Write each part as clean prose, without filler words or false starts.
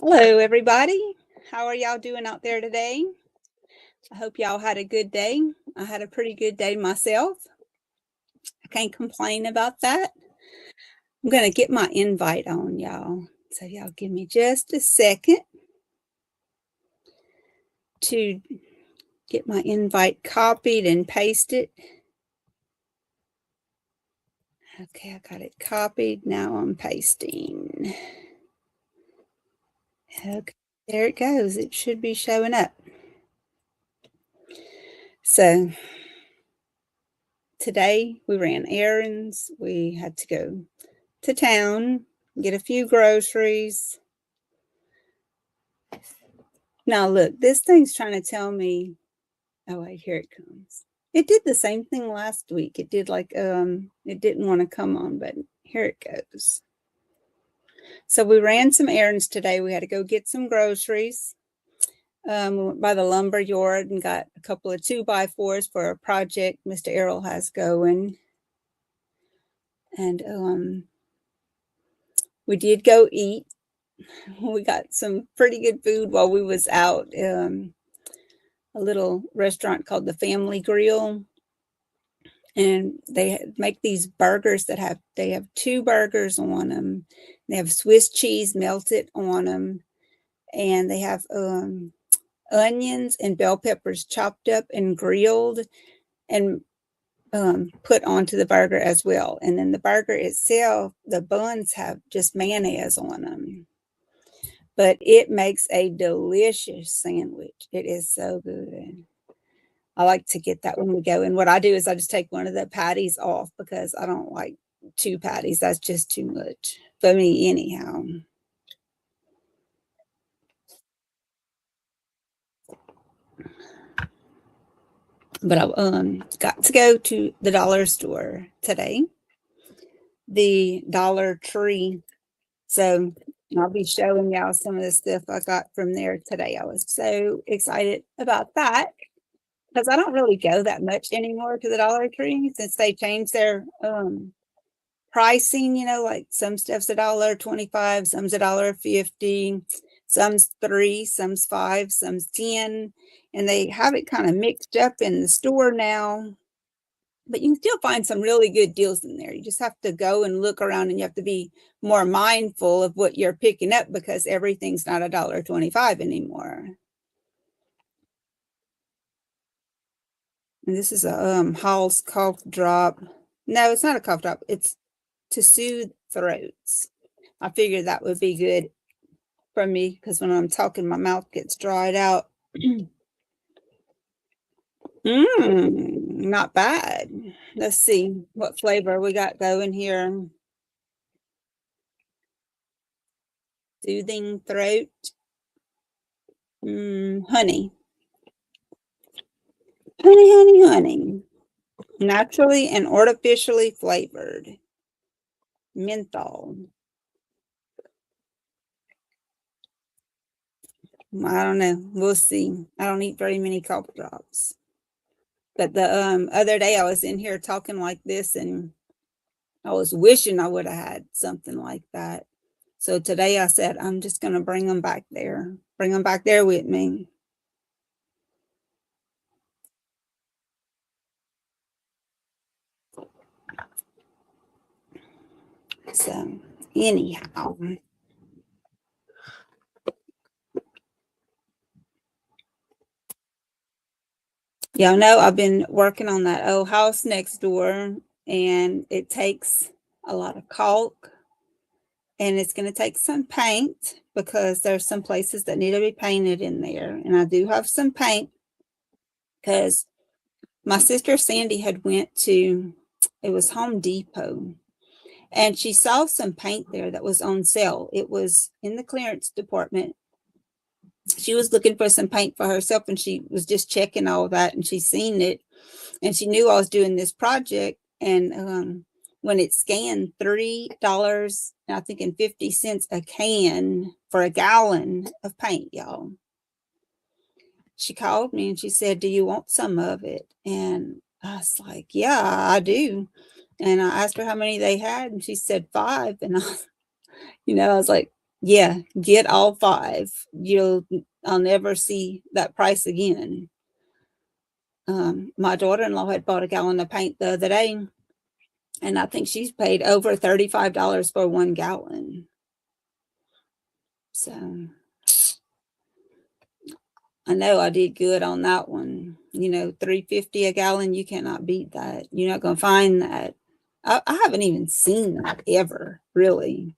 Hello, everybody. How are y'all doing out there today? I hope y'all had a good day. I had a pretty good day myself. I can't complain about that. I'm going to get my invite on, y'all. So, y'all give me just a second to get my invite copied and pasted. Okay, I got it copied. Now I'm pasting. Okay, there it goes. It should be showing up. So, today we ran errands. We had to go to town, get a few groceries. Now, look, this thing's trying to tell me, oh, wait, here it comes. It did the same thing last week. It did it didn't want to come on, but here it goes. So we ran some errands today. We had to go get some groceries. We went by the lumber yard and got a couple of 2x4s for a project Mr. Errol has going. And we did go eat. We got some pretty good food while we was out. A little restaurant called the Family Grill, and they make these burgers they have two burgers on them. They have Swiss cheese melted on them, and they have onions and bell peppers chopped up and grilled and put onto the burger as well. And then the burger itself, the buns have just mayonnaise on them, but it makes a delicious sandwich. It is so good. I like to get that when we go. And what I do is I just take one of the patties off because I don't like two patties. That's just too much for me, anyhow. But I got to go to the dollar store today, the Dollar Tree. So I'll be showing y'all some of the stuff I got from there today. I was so excited about that because I don't really go that much anymore to the Dollar Tree since they changed their pricing, like some stuff's $1.25, some's $1.50, some's 3, some's 5, some's 10, and they have it kind of mixed up in the store now. But you can still find some really good deals in there. You just have to go and look around, and you have to be more mindful of what you're picking up because everything's not $1.25 anymore. And this is a Hall's cough drop. No, it's not a cough drop. It's to soothe throats. I figured that would be good for me because when I'm talking, my mouth gets dried out. Not bad. Let's see what flavor we got going here. Soothing throat. Honey. Honey, honey, honey. Naturally and artificially flavored. Menthol. I don't know. We'll see. I don't eat very many cough drops. But the other day I was in here talking like this, and I was wishing I would have had something like that. So today I said, I'm just going to bring them back there. Bring them back there with me. So anyhow. Y'all know I've been working on that old house next door, and it takes a lot of caulk, and it's going to take some paint because there's some places that need to be painted in there. And I do have some paint because my sister Sandy had went to, it was Home Depot, and she saw some paint there that was on sale. It was in the clearance department. She was looking for some paint for herself, and she was just checking all that, and she seen it, and she knew I was doing this project. And when it scanned $3, I think, and 50 cents a can for a gallon of paint, y'all, she called me and she said, do you want some of it? And I was like, yeah, I do. And I asked her how many they had, and she said 5. And I was like, Yeah, get all 5. I'll never see that price again. My daughter-in-law had bought a gallon of paint the other day, and I think she's paid over $35 for 1 gallon. So, I know I did good on that one. $3.50 a gallon, you cannot beat that. You're not gonna find that. I haven't even seen that ever, really.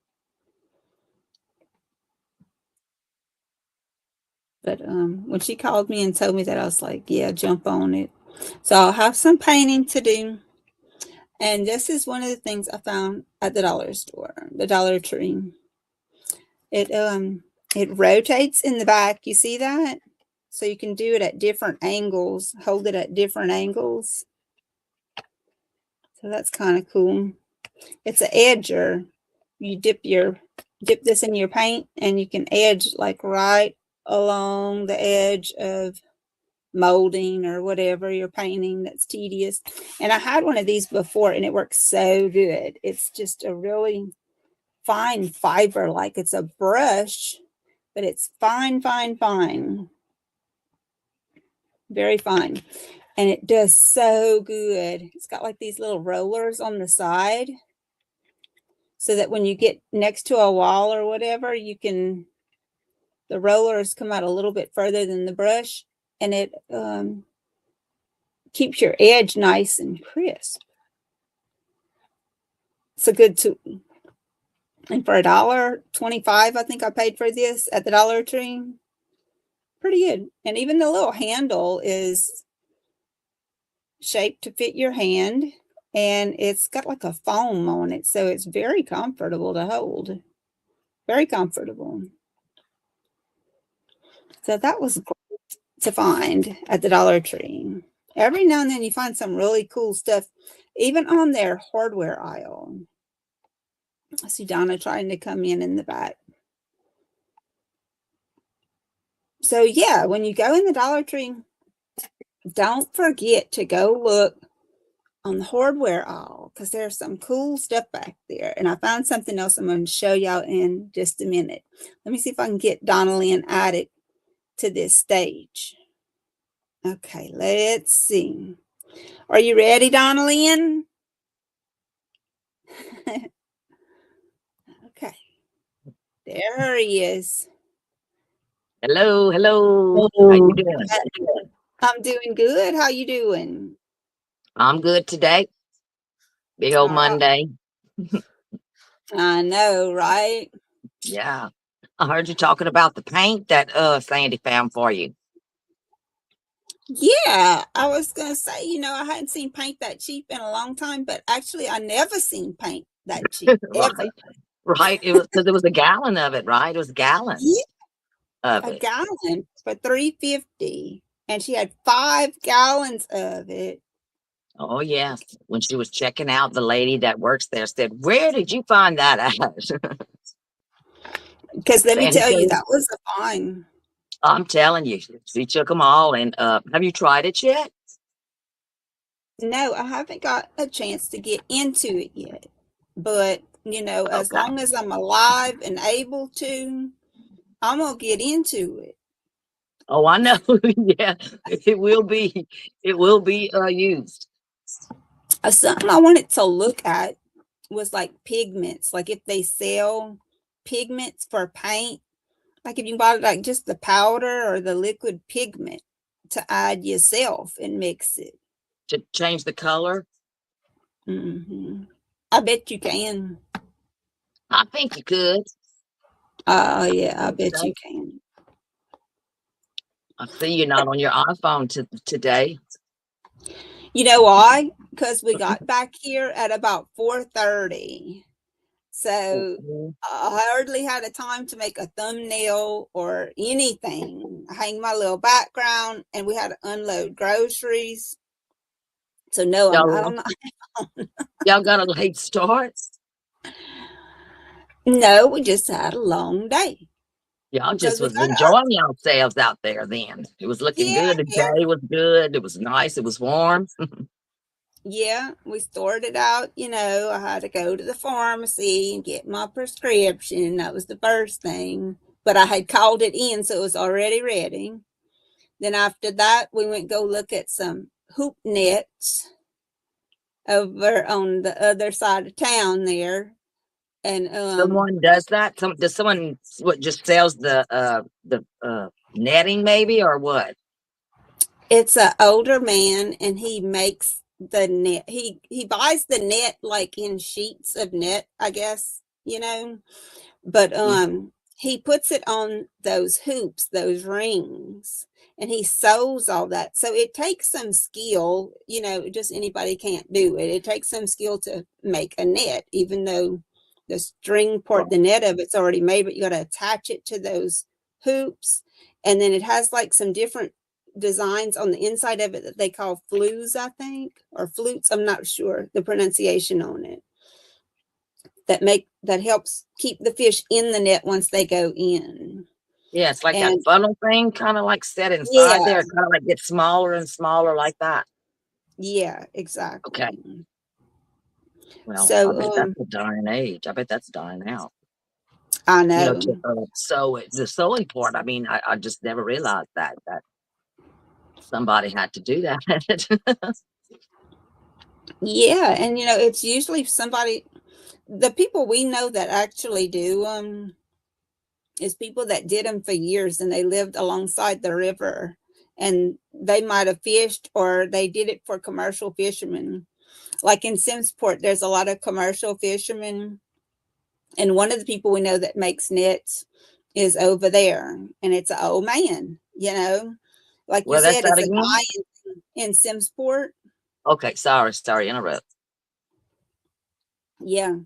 But, when she called me and told me that, I was like, "Yeah, jump on it." So I'll have some painting to do. And this is one of the things I found at the dollar store, the Dollar Tree. It rotates in the back. You see that? So you can do it at different angles, hold it at different angles. So that's kind of cool. It's an edger. You dip this in your paint and you can edge like right along the edge of molding or whatever you're painting that's tedious. And I had one of these before and it works so good. It's just a really fine fiber, like it's a brush, but it's fine, fine, fine. Very fine. And it does so good. It's got like these little rollers on the side so that when you get next to a wall or whatever, the rollers come out a little bit further than the brush, and it keeps your edge nice and crisp. It's a good tool. And for $1.25, I think I paid for this at the Dollar Tree. Pretty good. And even the little handle is shaped to fit your hand, and it's got like a foam on it, so it's very comfortable to hold. Very comfortable. So that was great to find at the Dollar Tree. Every now and then you find some really cool stuff, even on their hardware aisle. I see Donna trying to come in the back. So yeah, when you go in the Dollar Tree, don't forget to go look on the hardware aisle because there's some cool stuff back there. And I found something else I'm going to show y'all in just a minute. Let me see if I can get Donna Lynn added to this stage. Okay, let's see. Are you ready, Donna Lynn? Okay. There he is. Hello, hello. How you doing? I'm doing good. How you doing? I'm good today. Big old All right. Monday. I know, right? Yeah. I heard you talking about the paint that Sandy found for you. Yeah, I was gonna say, I hadn't seen paint that cheap in a long time, but actually I never seen paint that cheap ever. Right. It was because it was a gallon of it, right? It was a gallon Yeah, of a it. gallon for $3.50. And she had 5 gallons of it. Oh yes. When she was checking out, the lady that works there said, "Where did you find that at?" Because let me Sandy tell you, said, that was a find. I'm telling you, she took them all. And have you tried it yet? No, I haven't got a chance to get into it yet. But, as Okay. long as I'm alive and able to, I'm gonna get into it. Oh, I know. Yeah, it will be. It will be used. Something I wanted to look at was like pigments, like if they sell pigments for paint, like if you bought like just the powder or the liquid pigment to add yourself and mix it. To change the color? I bet you can. I think you could. Yeah, I bet you So, can. I see you're not on your iPhone today. You know why? Because we got back here at about 4:30. So Mhm. I hardly had a time to make a thumbnail or anything. I hang my little background and we had to unload groceries. So no, I'm not Y'all, on the y'all got a late start. No, we just had a long day Y'all just because we was got enjoying yourselves out there then. It was looking yeah, good. The yeah, day was good. It was nice. It was warm. Yeah, we stored it out. I had to go to the pharmacy and get my prescription. That was the first thing. But I had called it in, so it was already ready. Then after that, we went go look at some hoop nets over on the other side of town there. And Someone does that? Does someone what just sells the netting maybe or what? it's an older man, and he makes the net. He buys the net like in sheets of net, I guess. But Yeah. he puts it on those hoops, those rings, and he sews all that. So it takes some skill, just anybody can't do it. It takes some skill to make a net, even though the string part, the net of it's already made, but you got to attach it to those hoops. And then it has like some different designs on the inside of it that they call flues, I think, or flutes. I'm not sure the pronunciation on it, that helps keep the fish in the net once they go in. Yeah, it's like that And funnel thing, kind of like set inside yeah, there, kind of like gets smaller and smaller like that. yeah, Okay. exactly. Well, I So bet that's a dying age. I bet that's dying out. I To know. sew it, the sewing part. I mean, I just never realized that somebody had to do that. Yeah, and it's usually somebody, the people we know that actually do is people that did them for years, and they lived alongside the river, and they might have fished, or they did it for commercial fishermen. Like in Simsport, there's a lot of commercial fishermen, and one of the people we know that makes nets is over there, and it's an old man. Like you Well, that's said, that it's a again. guy in Simsport. Okay, sorry, interrupt. Yeah,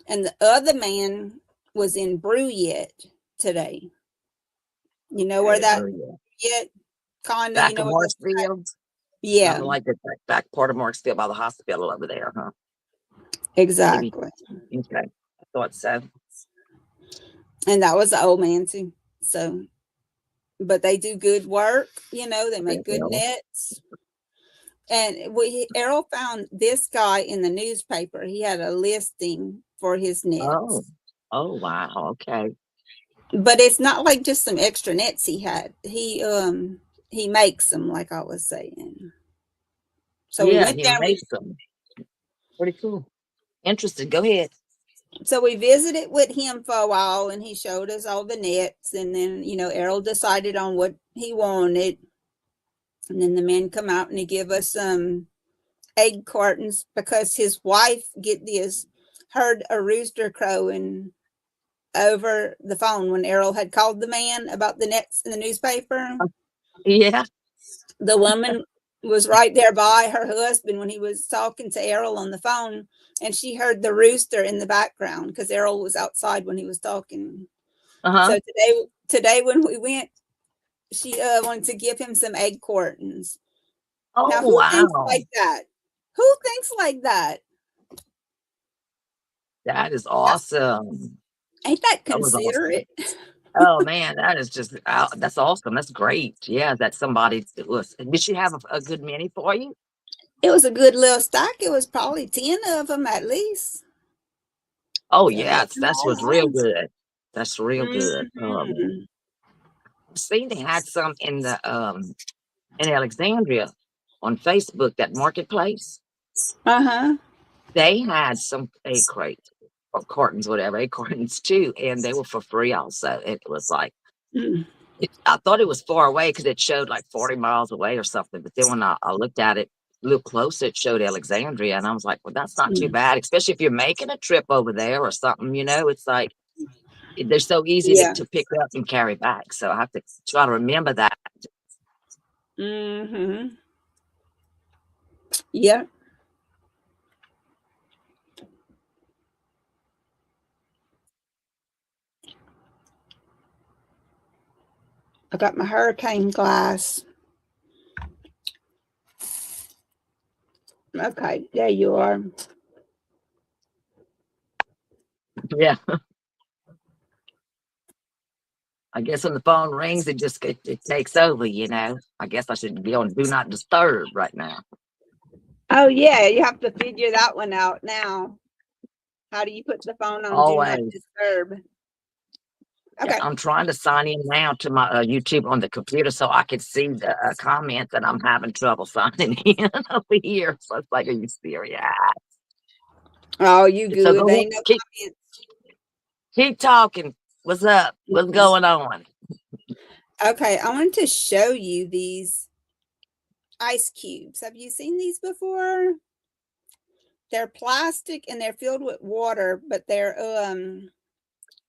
and the other man was in Bruyette today. You know where Okay, that oh yeah, yet kind of, back of where that's at? Marksfield, kind Yeah, of like the back part of Marksfield by the hospital over there, huh? Maybe. exactly. Okay, I thought so. And that was the old man too. So, but they do good work. They make good Well, nets. And Errol found this guy in the newspaper. He had a listing for his oh, nets, oh wow, okay. but it's not like just some extra nets he had. He makes them, like I was saying. So we Yeah, went he there. makes them. Pretty cool. Interested. Go ahead. So we visited with him for a while, and he showed us all the nets. And then Errol decided on what he wanted, and then the men come out and he give us some egg cartons, because his wife heard a rooster crowing over the phone when Errol had called the man about the nets in the newspaper. Yeah. The woman was right there by her husband when he was talking to Errol on the phone, and she heard the rooster in the background because Errol was outside when he was talking. Uh-huh. So today when we went, she wanted to give him some egg cartons. Now, Oh who thinks wow. like that? Who thinks like that? That is awesome. Ain't that That was awesome. considerate? Oh man, that is just that's awesome. That's great. Yeah, that somebody was. Did she have a good many for you? It was a good little stock. It was probably 10 of them at least. Oh So it yeah, wasn't that's all was real nice. good. That's real good. Mhm. I seen they had some in Alexandria on Facebook, that marketplace. Uh-huh. They had some egg crates or cartons, whatever, egg cartons too, and they were for free also. It was like Mm. I thought it was far away because it showed like 40 miles away or something. But then when I looked at it a little closer, it showed Alexandria. And I was like, well, that's not too Mm. bad, especially if you're making a trip over there or something, it's like they're so easy Yeah. to pick up and carry back. So I have to try to remember that. Mm-hmm. Yeah. I got my hurricane glass. Okay, there you are. Yeah. I guess when the phone rings, it takes over. I guess I should be on do not disturb right now. Oh yeah, you have to figure that one out now. How do you put the phone on Do Not Always. Disturb? Yeah, Okay. I'm trying to sign in now to my YouTube on the computer so I can see the comments, and I'm having trouble signing in over here. So it's like, are you serious? Oh, you So good. go ahead, Ain't no keep comments. talking. What's up? What's going on? Okay, I wanted to show you these ice cubes. Have you seen these before? They're plastic and they're filled with water, but they're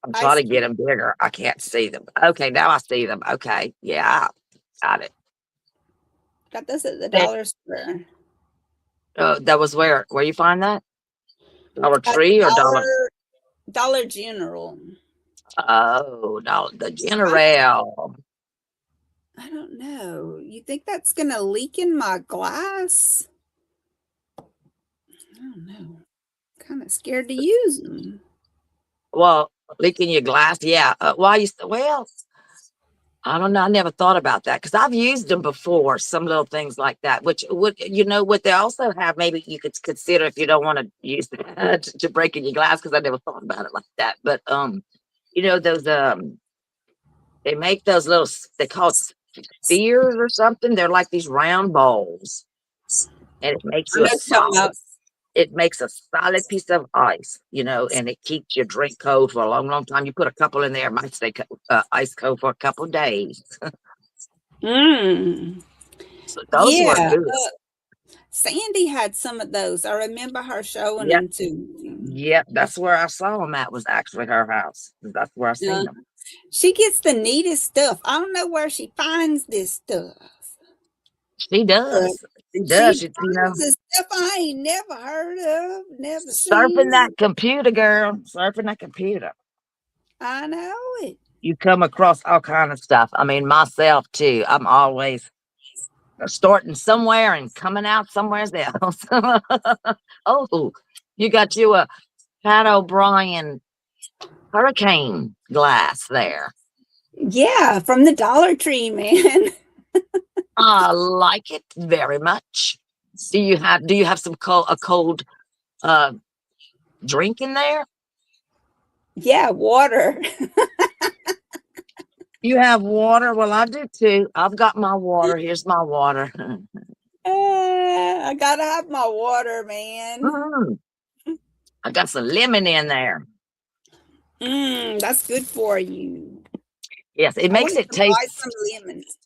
I'm trying ice to get cubes. them bigger. I can't see them. Okay, now I see them. Okay, yeah, got it. Got this at the That, dollar store. that was where you find that? Dollar At Tree or Dollar? Dollar General. Oh, no, the I General. I don't know. You think that's gonna leak in my glass? I don't know. Kind of scared to use them. Well, leaking your glass. Yeah. Why you? Well, I don't know. I never thought about that because I've used them before. Some little things like that, which would what they also have. Maybe you could consider if you don't want to use that to break in your glass because I never thought about it like that. But those they make those little they call it spheres or something. They're like these round balls, and it makes I you know a what you're talking solid. about. It makes a solid piece of ice, and it keeps your drink cold for a long, long time. You put a couple in there, it might stay ice cold for a couple of days. Mm. So those were Yeah. good. Sandy had some of those. I remember her showing Yep, them to me. yep. That's where I saw them at. Was actually her house. That's where I seen Yeah. them. She gets the neatest stuff. I don't know where she finds this stuff. She But does. She does. she She, finds this stuff I ain't never heard of, never surfing seen. that computer, girl. Surfing that computer. I know it. You come across all kind of stuff. I mean, myself too. I'm always starting somewhere and coming out somewhere else. Oh, you got you a Pat O'Brien hurricane glass there. Yeah, from the Dollar Tree, man. I like it very much. Do you have some cold uh drink in there? Yeah, water. You have water? Well, I do too. I've got my water. Here's my water. I gotta have my water, man. Mm, I got some lemon in there. That's good for you. Yes, it I makes wanted it to buy taste. some lemons.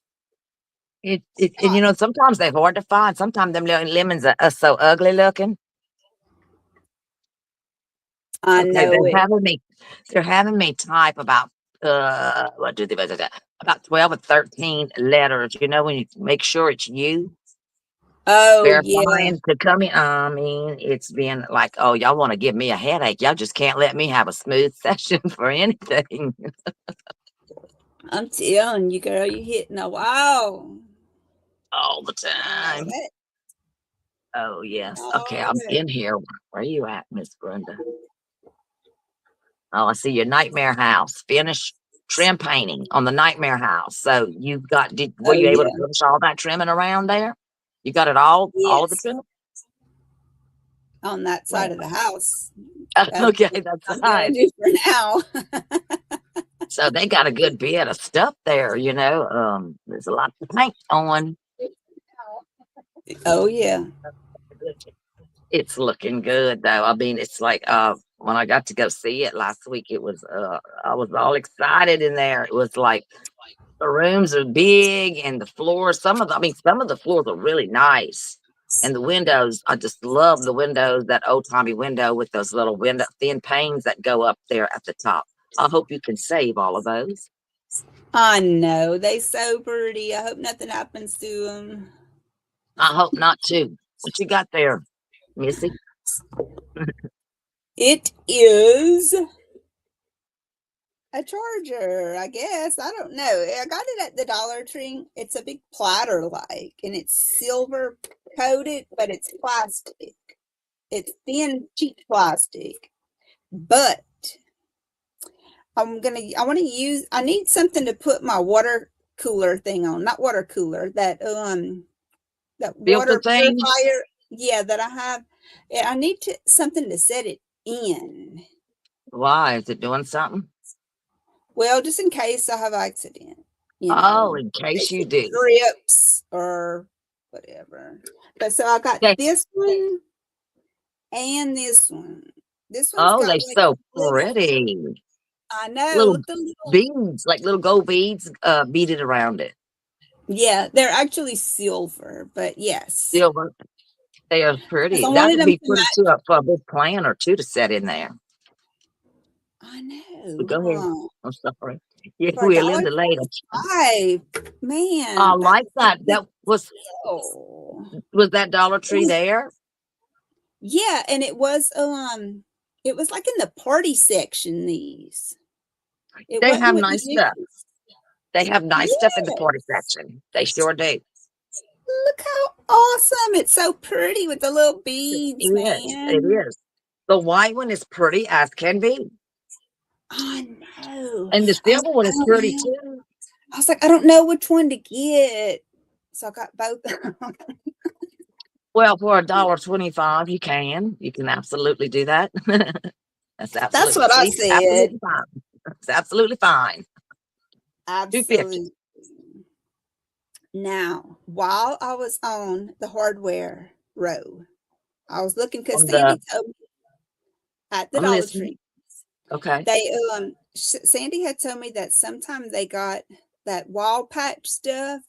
And sometimes they're hard to find. Sometimes them lemons are so ugly looking. I Okay, know it. they're having me type about what do they about 12 or 13 letters, when you make sure it's you Oh yeah. verifying to come in. I mean, it's been like, oh, y'all want to give me a headache. Y'all just can't let me have a smooth session for anything I'm telling you, girl, you hitting a wow. all the All time. that. Oh yes. Okay, All I'm that. in here. Where are you at, Miss Brenda? Oh, I see your nightmare house. Finish trim painting on the nightmare house. So were Oh you able to yeah. finish all that trimming around there? You got it all of the Yes. trim? On that side Well, of the house. okay, That's what that's I'm gonna fine. do for now. So they got a good bit of stuff there. There's a lot to paint on. Oh yeah. It's looking good though. I mean, it's like when I got to go see it last week, it was I was all excited in there. It was like the rooms are big and the floors, some of the floors are really nice. And the windows, I just love the windows, that old timey window with those little thin panes that go up there at the top. I hope you can save all of those. I know. They so pretty. I hope nothing happens to them. I hope not too. What you got there, Missy? It is a charger, I guess. I don't know. I got it at the Dollar Tree. It's a big platter like, and it's silver coated, but it's plastic. It's thin, cheap plastic. But I need something to put my water cooler thing on. Not water cooler, that Filter water thing? purifier. Yeah, that I have. I need to something to set it in. Why? Is it doing something? Well, just in case I have accident, Oh, in in case case you it do. trips or whatever. But so I got Okay. this one and this one. This one's Oh, got they like so little, pretty. I know, Little with the little, beads, like little gold beads, beaded around it. yeah, they're actually silver, but yes. Silver. They are Because pretty. I That wanted would them be to pretty match. too up for a big plan or two to set in there. I But know, go ahead. huh? I'm sorry. Yeah, For a we'll dollar end it later. 25. I Man, that's like a that. good That was deal. was that Dollar Tree Ooh, there? yeah, and it was like in the party section, these. It They wasn't have with the nice stuff. dishes. They have nice stuff in the party Yes. section. They sure do. Look how awesome. It's so pretty with the little It beads, is. It man. is. The white one is pretty as can be. I know. And the I was silver one I is don't pretty know. too. I was like, I don't know which one to get. So I got both. Well, for $1.25, you can. You can absolutely do that. That's That's absolutely what I see, absolutely said. fine. It's absolutely fine. 250 Absolutely. Now, while I was on the hardware row, I was looking because on the Sandy told me at the I'm Dollar listening. Tree, Okay. they Sandy had told me that sometime they got that wall patch stuff,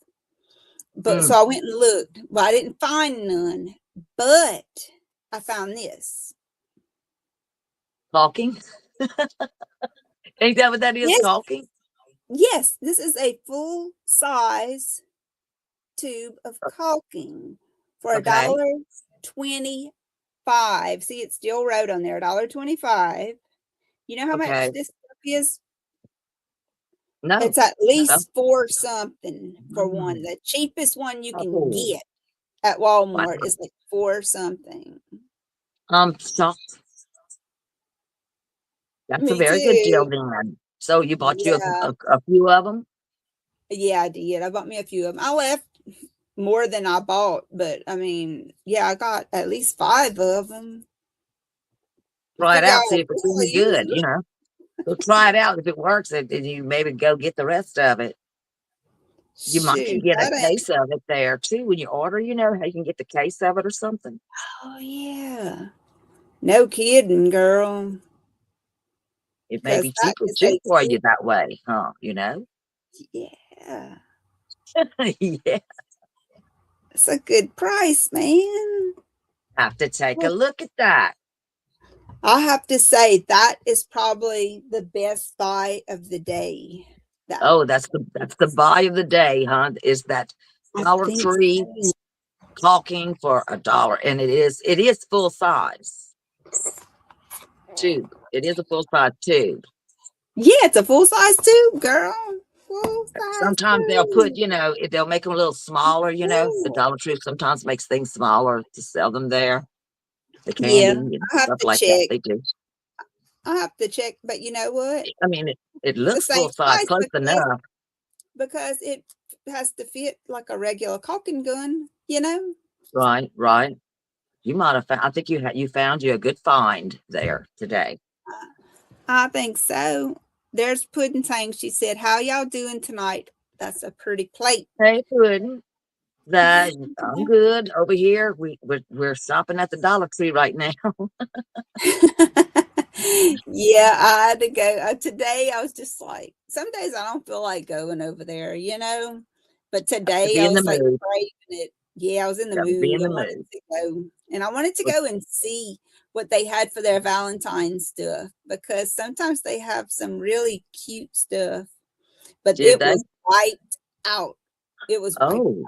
but Mm, so I went and looked. Well, I didn't find none, but I found this. caulking. Ain't that what that is? Yes, Caulking? yes, this is a full size tube of caulking for a Okay. dollar 25. See, it still wrote on there, $1.25. You know how much Okay. this stuff is? No. It's at No. least 4 something for one. Mm. The cheapest one you can Oh, get at wow. Walmart is like 4 something. So that's a Me very good deal too. then. So you bought you Yeah. a few of them? Yeah, I did. I bought me a few of them. I left more than I bought, but I mean, yeah, I got at least 5 of them. I Try it figure out, I'll see if it's any really use good, them. So try it out. If it works, then you maybe go get the rest of it. You might can Shoot, get a that ain't. case of it there too when you order, how you can get the case of it or something. Oh, yeah. No kidding, girl. It may Because be that cheaper is too a for you good, that way, huh? yeah. Yeah. It's a good price, man. Have to take a Well, look at that. I have to say that is probably the best buy of the day. That Oh, that's the buy of the day, huh? Is that I Dollar think Tree so. caulking for $1. And it is full size tube. It is a full size tube. Yeah, it's a full size tube, girl. Full size Sometimes they'll put, tube. they'll make them a little smaller, the Ooh. Dollar Tree sometimes makes things smaller to sell them there. The candy Yeah, and I have stuff to like that, check. they do. I have to check, but you know what? I mean, it It's the looks same full size, price close enough. because it has to fit like a regular caulking gun, you know? Right, right. You might have found, I think you found you a good find there today. I think so. There's Pudding Tang. She said, "How y'all doing tonight?" That's a pretty plate. Hey, Puddin'. That I'm good over here. We're stopping at the Dollar Tree right now. Yeah, I had to go. Today, I was just like, some days I don't feel like going over there, you know? But To today, be I in the was like mood. craving it. Yeah, I was in the Got to be mood. in I the wanted mood. to go. And I wanted to go and see what they had for their Valentine's stuff because sometimes they have some really cute stuff, but Did it they? was wiped out. It was wiped. Oh,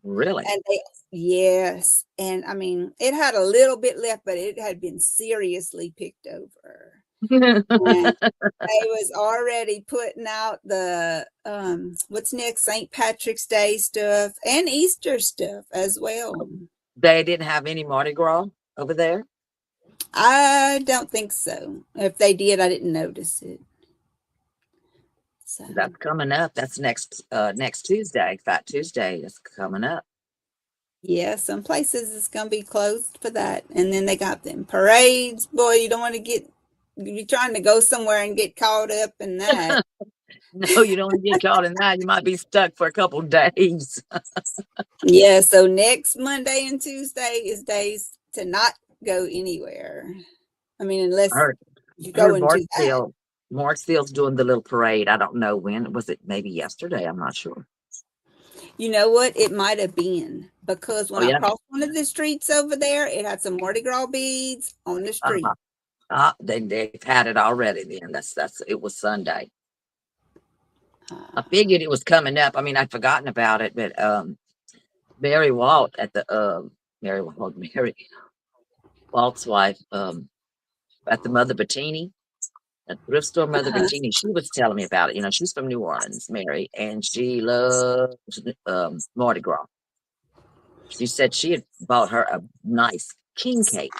really? And they, yes. And I mean, it had a little bit left, but it had been seriously picked over. And they was already putting out the what's next, St. Patrick's Day stuff and Easter stuff as well. They didn't have any Mardi Gras over there? I don't think so. If they did, I didn't notice it. So That's coming up. That's next Tuesday. Fat Tuesday is coming up. Yeah, some places it's gonna be closed for that. And then they got them parades. Boy, you don't want to get you're trying to go somewhere and get caught up in that. No, you don't get caught in that. You might be stuck for a couple days. Yeah, so next Monday and Tuesday is days to not go anywhere. I mean, I unless heard, you I go heard and do that. Marksville's doing the little parade. I don't know when. Was it maybe yesterday? I'm not sure. You know what? It might have been because Oh when I yeah. crossed one of the streets over there, it had some Mardi Gras beads on the street. Uh-huh. They've had it already then. That's it was Sunday. I Uh, figured it was coming up. I mean, I'd forgotten about it, but Mary Walt at the Mary Walt's wife, at the Mother Bettini, at thrift store Mother uh-huh. Bettini, she was telling me about it. You know, she's from New Orleans, Mary, and she loves Mardi Gras. She said she had bought her a nice king cake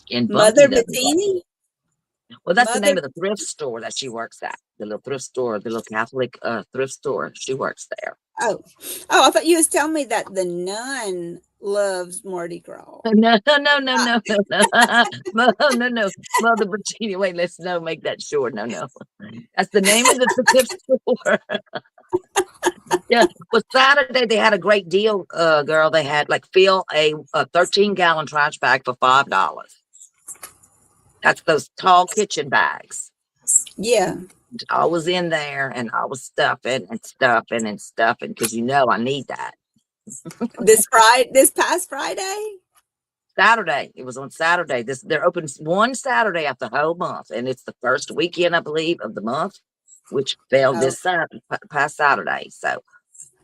in Bunkie Mother the other day. Bettini? Well, that's the Mother. name of the thrift store that she works at. The little thrift store, the little Catholic thrift store. She works there. Oh, oh! I thought you was telling me that the nun loves Mardi Gras. No, no, no, no, Ah, no, no, no, no, no. Mother Virginia. Wait, let's no make that short. No, no. That's the name of the thrift store. Yeah. Well, Saturday they had a great deal, girl. They had like fill a 13-gallon trash bag for $5. That's those tall kitchen bags. yeah. I was in there and I was stuffing and stuffing and stuffing because you know I need that. This past Friday. Saturday. It was on Saturday. They're open one Saturday of the whole month, and it's the first weekend, I believe, of the month, which fell Oh, this past Saturday. So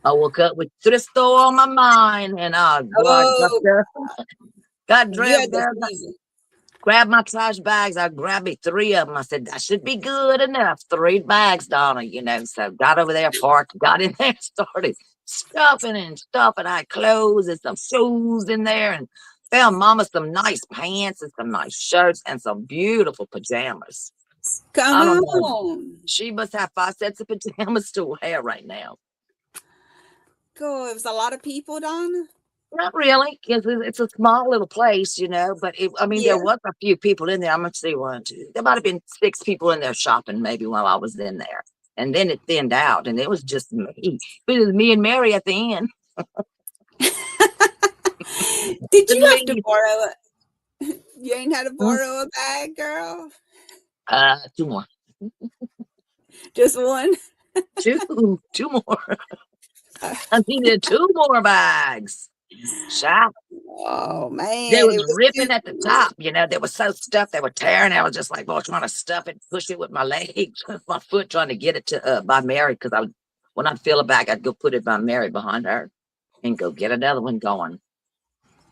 I woke up with thrift store on my mind, and boy, I oh, got you dressed, had the girl, season. grabbed my trash bags. I grabbed me 3 of them. I said that should be good enough. 3 bags, Donna. You know. So got over there, parked, got in there, started stuffing and stuffing. I had clothes and some shoes in there, and found Mama some nice pants and some nice shirts and some beautiful pajamas. Come I don't know. on. She must have 5 sets of pajamas to wear right now. Go. It was a lot of people, Donna. Not really, because it's a small little place, you know. But I mean, there Yeah. was a few people in there. I'm gonna see 1, 2. There might have been 6 people in there shopping, maybe while I was in there, and then it thinned out, and it was just me. It was me and Mary at the end. Did The you have to ladies, borrow it? You ain't had to hmm, borrow a bag, girl. 2 more, Just one. 2 more. I needed 2 more bags. Shop. Oh They man, it was was ripping too at the top, you know. They were so stuffed, they were tearing. I was just like, boy, trying to stuff it, push it with my legs, with my foot, trying to get it to by Mary. Because when I'd fill it back, I'd go put it by Mary behind her and go get another one going.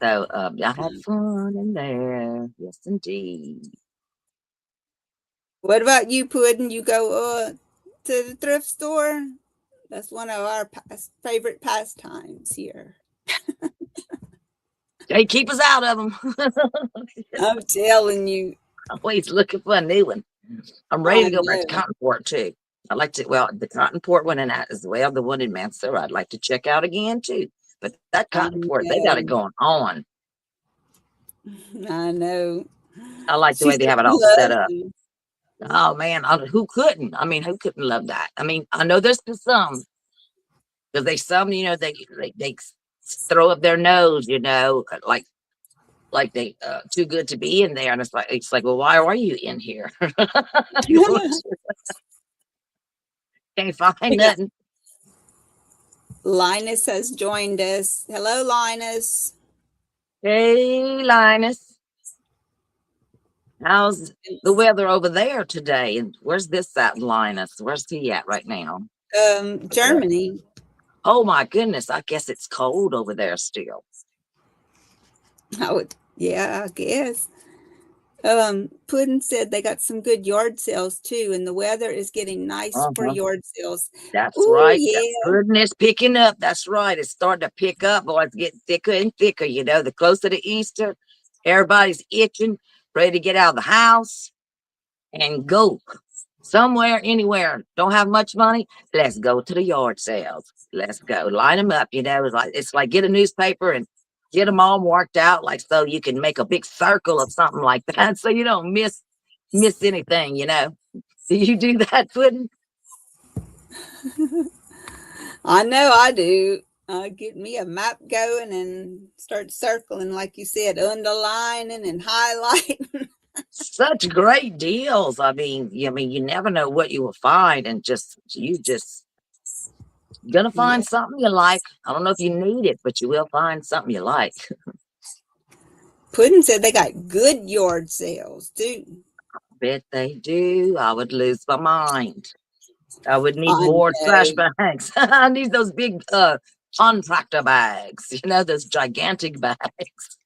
So I had fun in there. Yes, indeed. What about you, Puddin'? You go to the thrift store? That's one of our favorite pastimes here. They keep us out of them. I'm telling you. Always looking for a new one. I'm ready I to go back to know. Cotton Port too. I like to, well, the Cotton Port one and that as well, the one in Mansur, I'd like to check out again too. But that I Cotton Port, they got it know. going on. I know. I like the She way they said have it she all set loves up. them. Oh man, who couldn't? I mean, who couldn't love that? I mean, I know there's some because you know, they throw up their nose, you know, like they too good to be in there, and it's like, well, why are you in here? Can't find We got nothing. Linus has joined us. Hello, Linus. Hey, Linus, how's the weather over there today? And where's this at, Linus? Where's he at right now? Germany. Oh my goodness, I guess it's cold over there still. Yeah, I guess. Puddin said they got some good yard sales too, and the weather is getting nice for Uh-huh. yard sales. That's Oh right. That yeah. goodness picking up. That's right. It's starting to pick up. Boy, it's getting thicker and thicker. You know, the closer to Easter, everybody's itching, ready to get out of the house and go. somewhere, anywhere, don't have much money, let's go to the yard sales. Let's go line them up. It's like get a newspaper and get them all marked out, like so you can make a big circle of something like that, so you don't miss anything. Do you do that, Puddin'? I know I do. Get me a map going and start circling, like you said, underlining and highlighting. Such great deals. I mean, you never know what you will find, and you just gonna Yeah. find something you like. I don't know if you need it, but you will find something you like. Puddin' said they got good yard sales too. Bet they do. I would lose my mind. I would need I more trash know. bags. I need those big contractor bags, those gigantic bags.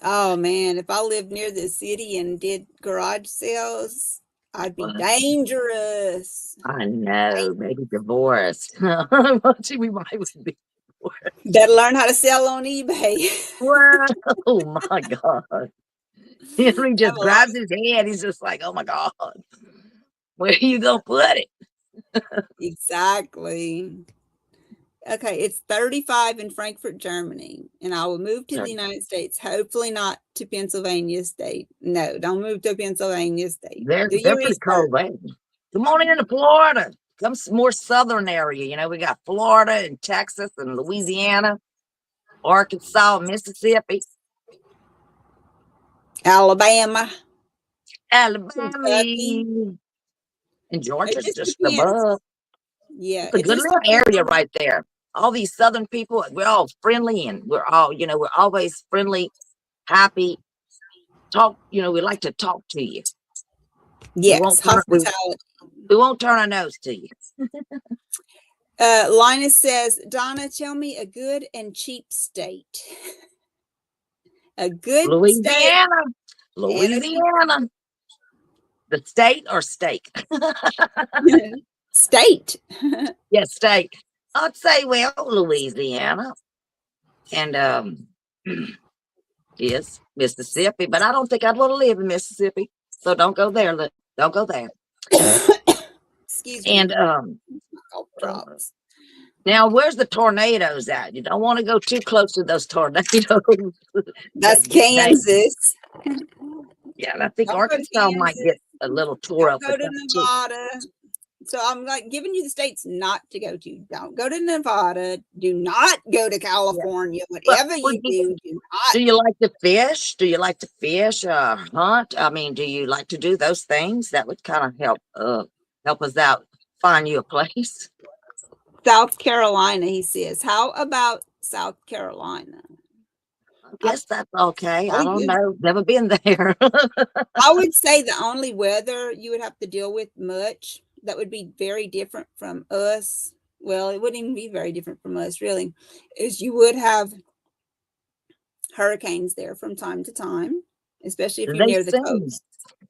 Oh man, if I lived near the city and did garage sales, I'd be Well, dangerous. I know, Dangerous. maybe divorced. We might be divorced. Better learn how to sell on eBay. Well, oh my God. Henry Have just a lot grabs his head. He's just like, oh my God, where are you going to put it? Exactly. Okay, it's 35 in Frankfurt, Germany, and I will move to the United States. Hopefully not to Pennsylvania State. No, don't move to Pennsylvania State. They're Do your pretty research. cold, right? Come on into Florida. Come more southern area. We got Florida and Texas and Louisiana, Arkansas, Mississippi, Alabama, Alabama, Kentucky. and It Georgia's just just depends. above. Yeah, It's a it good just little depends area on right there. All these southern people, we're all friendly, and we're always friendly, happy. We like to talk to you. yes, We hospitality. won't turn our nose to you. Linus says, Donna, tell me a good and cheap state. A good state. Louisiana. The state or steak? State. Yes, state. I'd say, well, Louisiana. And yes, Mississippi. But I don't think I'd want to live in Mississippi. So don't go there. Don't go there. Excuse me. And drops. now where's the tornadoes at? You don't want to go too close to those tornadoes. That's Kansas. Yeah, and I think Don't go to Arkansas might Kansas. get a little tore Don't up go with to that too. Nevada. So I'm like giving you the states not to go to. Don't go to Nevada. Do not go to California. Whatever you do not. Do you like to fish? Do you like to fish, hunt? I mean, do you like to do those things? That would kind of help us out, find you a place. South Carolina, he says. How about South Carolina? I guess that's okay. I don't good. know. Never been there. I would say the only weather you would have to deal with much that would be very different from us. Well, it wouldn't even be very different from us, really, is you would have hurricanes there from time to time, especially if you're near the coast.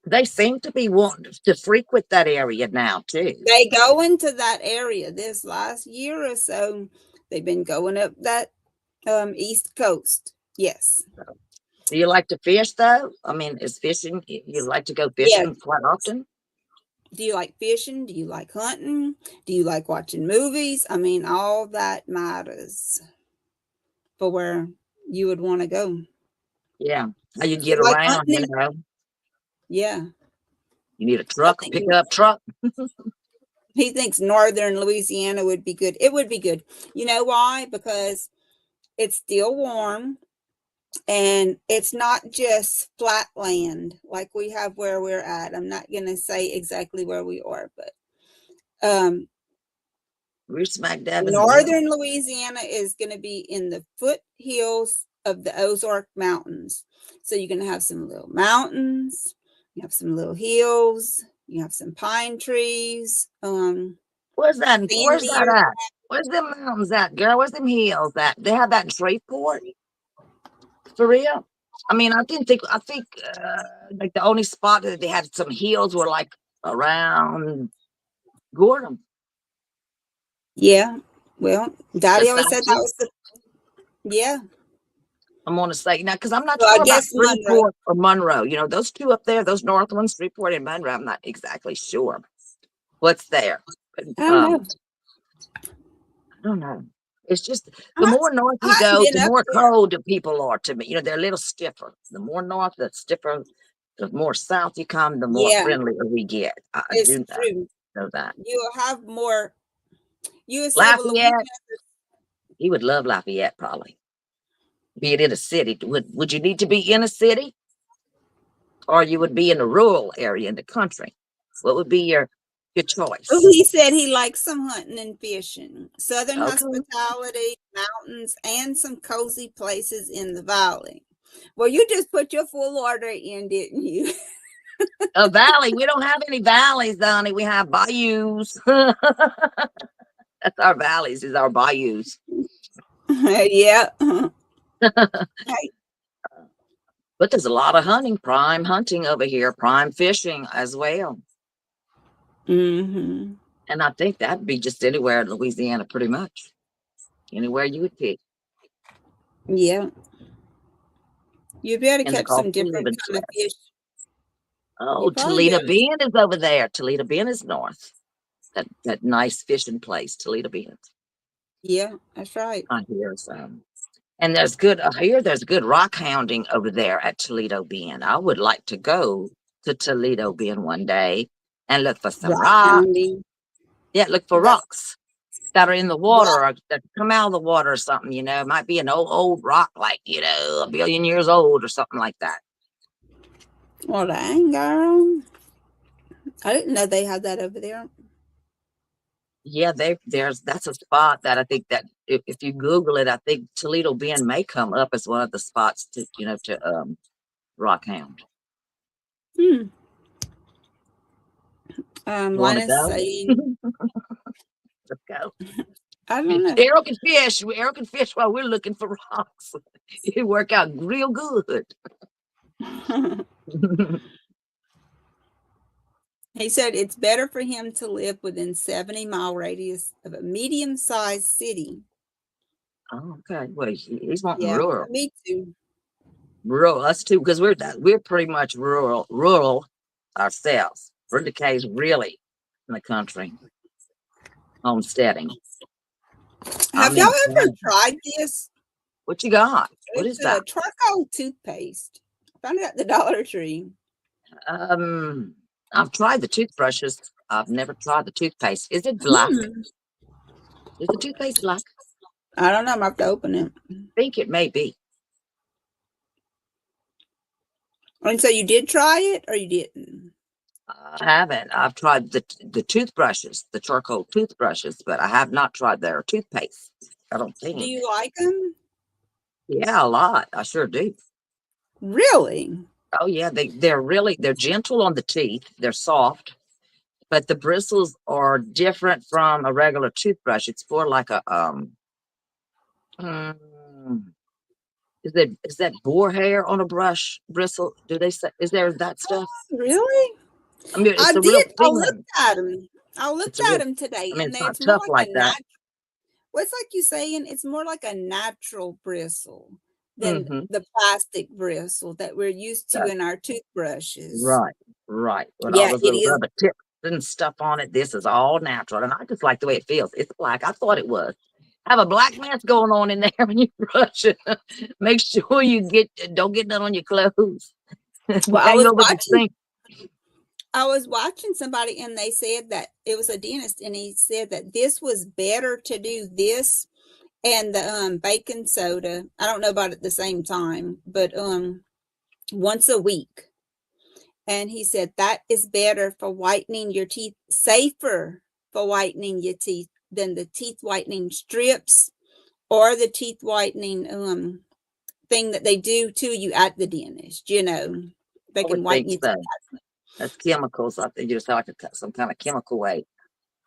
They seem to be wanting to frequent that area now, too. They go into that area this last year or so. They've been going up that East Coast. Yes. Do you like to fish, though? I mean, is fishing, you like to go fishing quite often? Do you like fishing? Do you like hunting? Do you like watching movies? I mean, all that matters for where you would want to go. Yeah. How you get around, Yeah. You need a truck, a pickup truck. He thinks northern Louisiana would be good. It would be good. You know why? Because it's still warm. And it's not just flat land like we have where we're at. I'm not going to say exactly where we are, but we're smack dab in northern Louisiana is going to be in the foothills of the Ozark Mountains. So you're going to have some little mountains, you have some little hills, you have some pine trees. Where's that at? Where's them mountains at, girl? Where's them hills at? They have that in Shreveport? For real? I mean, I think like the only spot that they had some hills were like around Gordon. Yeah. Well, Daddy always said that was I'm gonna say now because I'm not Well, I sure about guess Monroe. Freeport or Monroe. You know, those two up there, those north ones, Freeport and Monroe. I'm not exactly sure what's there. But, I don't know. I don't know. It's just I the more north I you haven't go, been the up more there. cold the people are to me. You know, they're a little stiffer. The more north, the stiffer. The more south you come, the more Yeah, friendlier we get. I it's do true. know that. You'll have more. You would say, well, Lafayette, Louisiana. he would love Lafayette probably. Be it in a city. Would you need to be in a city? Or you would be in a rural area in the country? What would be your Well, choice? he said he likes some hunting and fishing, southern Okay. hospitality, mountains, and some cozy places in the valley. Well, you just put your full order in, didn't you? A valley. We don't have any valleys, Donnie. We have bayous. That's our valleys, is our bayous. Yeah. Hey. But there's a lot of hunting, prime hunting over here, prime fishing as well. Mm-hmm. And I think that'd be just anywhere in Louisiana, pretty much. Anywhere you would pick Yeah. You'd be able to in the catch Gulf some we different live in. kind of fish. Oh, You'd probably be Toledo able to. Bend is over there. Toledo Bend is north. That nice fishing place, Toledo Bend. Yeah, that's right. I hear some. And there's good, I hear there's good rock hounding over there at Toledo Bend. I would like to go to Toledo Bend one day and look for some Rock rocks. hounding. Yeah, look for Rock, rocks that are in the water rock. or that come out of the water or something, you know. It might be an old rock, like, you know, a billion years old or something like that. Well, dang, girl. I didn't know they had that over there. Yeah, that's a spot that I think that if you Google it, I think Toledo Bend may come up as one of the spots to, you know, to rock hound. Hmm. You want to Lina's go? saying, Let's go. I don't know. Errol can fish. Errol can fish while we're looking for rocks. It work out real good. He said it's better for him to live within 70-mile radius of a medium-sized city. Oh, okay. Well, he's wanting Yeah, rural. me too. Rural, us too, because we're pretty much rural ourselves. We're the case really in the country. Homesteading. Have I'm y'all in ever Canada. tried this? What you got? What is It's a that? charcoal toothpaste. Found it at the Dollar Tree. I've tried the toothbrushes. I've never tried the toothpaste. Is it black? Hmm. Is the toothpaste black? I don't know. I'm gonna have to open it. I think it may be. And so you did try it, or you didn't? I haven't. I've tried the toothbrushes, the charcoal toothbrushes, but I have not tried their toothpaste. I don't Do think. you like them? Yeah, a lot. I sure do. Really? Oh yeah, they're gentle on the teeth. They're soft, but the bristles are different from a regular toothbrush. It's more like a mm, is that boar hair on a brush bristle? Do they say is there that stuff? Really? I mean, I it's a real did. I thin. looked at them. I It's looked a at real. them today, I mean, and it's it's not more tough like like a that. natural. Well, it's like you saying it's more like a natural bristle than Hmm. the plastic bristle that we're used to in our toothbrushes. Right, right. With all Yeah, those it little is. rubber tips and stuff on it. This is all natural. And I just like the way it feels. It's black. I thought it was. Have a black mess going on in there when you brush it. Make sure you don't get none on your clothes. Well, Hang over the sink. I was watching somebody, and they said that it was a dentist, and he said that this was better to do this and the baking soda. I don't know about it at the same time, but once a week. And he said that is better for whitening your teeth, safer for whitening your teeth than the teeth whitening strips or the teeth whitening thing that they do to you at the dentist. You know, they I can would whiten think your so. teeth. That's chemicals. I think just like some kind of chemical way.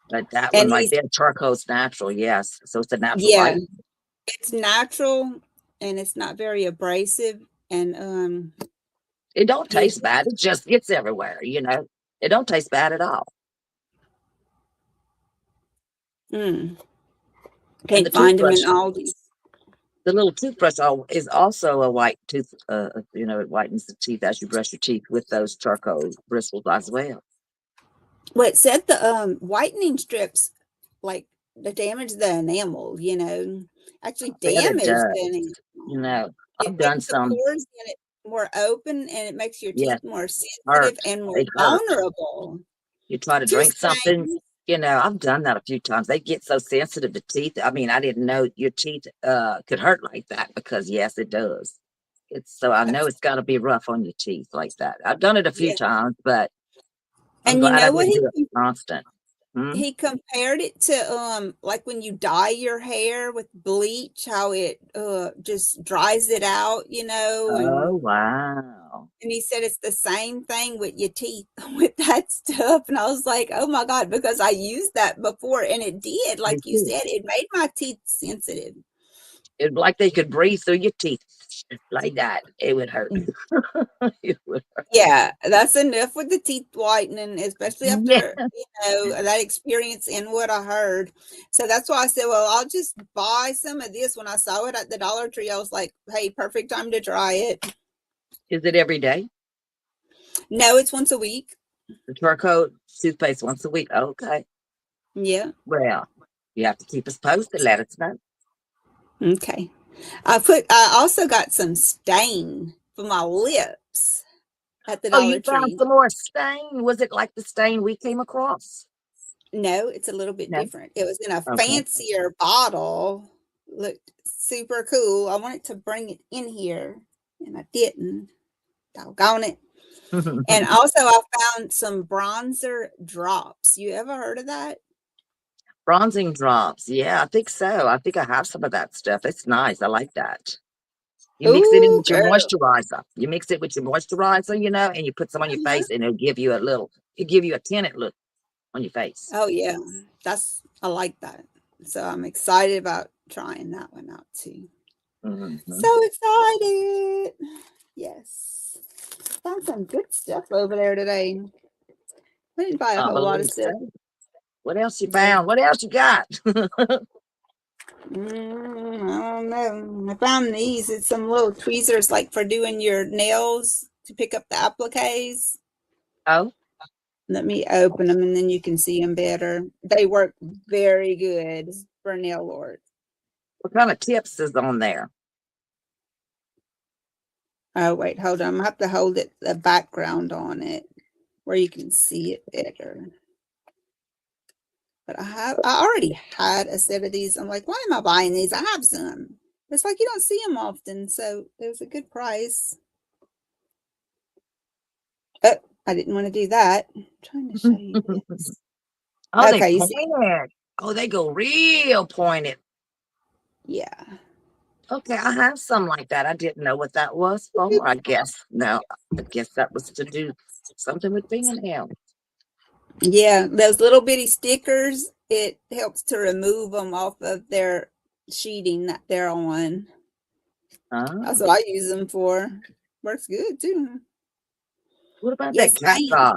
But that one And right he's, there, charcoal's natural. Yes. So it's a natural yeah, white. it's natural and it's not very abrasive. And It don't you taste bad. It just gets everywhere, you know. It don't taste bad at all. mm, And the can't find them in toothbrush. Aldi. The little toothbrush is also a white tooth, it whitens the teeth as you brush your teeth with those charcoal bristles as well. Well, it said the whitening strips like they damage the enamel, actually Bet it damage does. the You enamel. know, It I've done makes the some, pores in it more open and it makes your yes, teeth more sensitive hurt. and more They hurt. vulnerable You try to to drink something, stains. I've done that a few times. They get so sensitive to teeth. I mean, I didn't know your teeth could hurt like that because yes, it does. I know That's it's got to be rough on your teeth like that. I've done it a few yeah. times, but I'm And you glad I know what didn't do it constant. Hmm? he compared it to like when you dye your hair with bleach, how it just dries it out, Oh, wow. and he said it's the same thing with your teeth with that stuff. And I was like, oh my God, because I used that before and it did, Me like you too. said, it made my teeth sensitive. It's like they could breathe through your teeth like that. It would hurt. It would hurt. Yeah, that's enough with the teeth whitening, especially Yeah. after, that experience and what I heard. So that's why I said, well, I'll just buy some of this. When I saw it at the Dollar Tree, I was like, hey, perfect time to try it. Is it every day? No, it's once a week. The charcoal toothpaste once a week. Okay. Yeah. Well, you have to keep us posted. Let us know. Okay. I also got some stain for my lips at the Oh, you Dollar found Tree. some more stain? Was it like the stain we came across? No, it's a little bit No. different. It was in a Okay. fancier bottle. Looked super cool. I wanted to bring it in here and I didn't. Doggone it. And also I found some bronzer drops. You ever heard of that? Bronzing drops. Yeah, I think so. I think I have some of that stuff. It's nice. I like that. You mix it in Ooh, with your girl. moisturizer. You mix it with your moisturizer, and you put some on your Uh-huh. face and it'll give you a tinted look on your face. Oh yeah. I like that. So I'm excited about trying that one out too. Hmm. So excited. Yes. Found some good stuff over there today. I didn't buy a I whole lot of believe stuff. so. What else you Yeah. found? What else you got? I don't know. I found these. It's some little tweezers like for doing your nails to pick up the appliques. Oh, Let me open them and then you can see them better. They work very good for nail art. what kind of tips is on there? Oh, wait, hold on. I have to hold it, the background on it where you can see it better. But I already had a set of these. I'm like, why am I buying these? I have some. It's like you don't see them often, so it was a good price. Oh, I didn't want to do that. I'm trying to show you this. Oh, they Okay, you see? pointed. Oh, they go real pointed. Yeah. Okay, I have some like that. I didn't know what that was for. I guess no. I guess that was to do something with fingernails. Yeah, those little bitty stickers, it helps to remove them off of their sheeting that they're on. That's Oh, what I use them for. Works good too. what about that Yes, cat's ma'am. eye?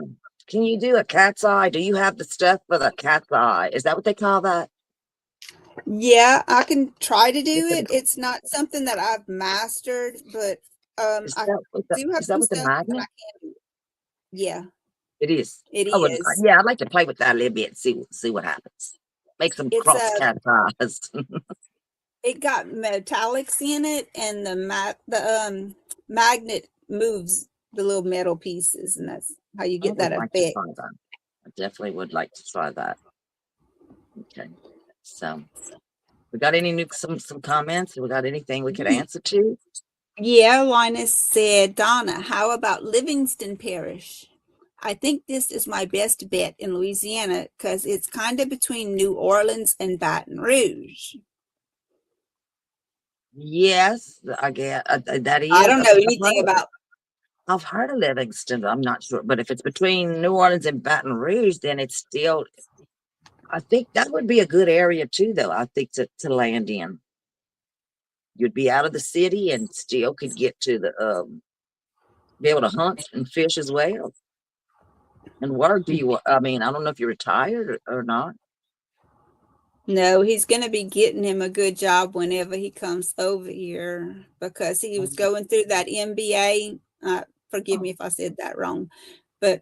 Can you do a cat's eye? Do you have the stuff for the cat's eye? Is that what they call that? Yeah, I can try to do With the, it. It's not something that I've mastered, but I do have is that some with the stuff that I magnet? can do. Yeah, It is. it I would, is. yeah, I'd like to play with that a little bit. See what happens. Make some It's cross cat's eyes. it got metallics in it, and the magnet moves the little metal pieces, and that's how you I get that would like to effect. try that. I definitely would like to try that. Okay. So we got any new some comments? We got anything we could answer to? Yeah, Linus said, Donna, how about Livingston Parish? I think this is my best bet in Louisiana because it's kind of between New Orleans and Baton Rouge. Yes, I get that I is. don't know anything about. I've heard of Livingston. I'm not sure, but if it's between New Orleans and Baton Rouge, then it's still. I think that would be a good area too, though. I think to land in. You'd be out of the city and still could get to the be able to hunt and fish as well. And where do you? I mean, I don't know if you're retired or not. No, he's going to be getting him a good job whenever he comes over here because he was going through that MBA. Forgive me if I said that wrong, but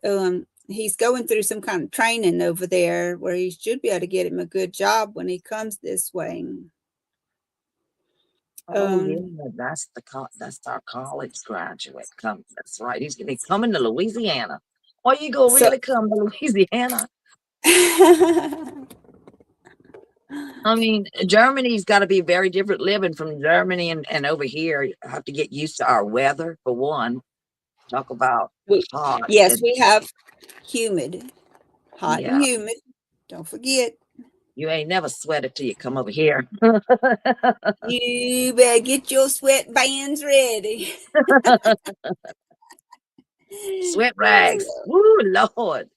he's going through some kind of training over there where he should be able to get him a good job when he comes this way. Oh yeah, Um, that's our college graduate. That's right. He's gonna be coming to Louisiana. Are you gonna so really come to Louisiana? I mean, Germany's got to be very different living from Germany and over here. You have to get used to our weather for one. Talk about we, hot yes, and we have humid, hot and yeah, humid. Don't forget. you ain't never sweated till you come over here. You better get your sweatbands ready. Sweat rags. Woo, Lord.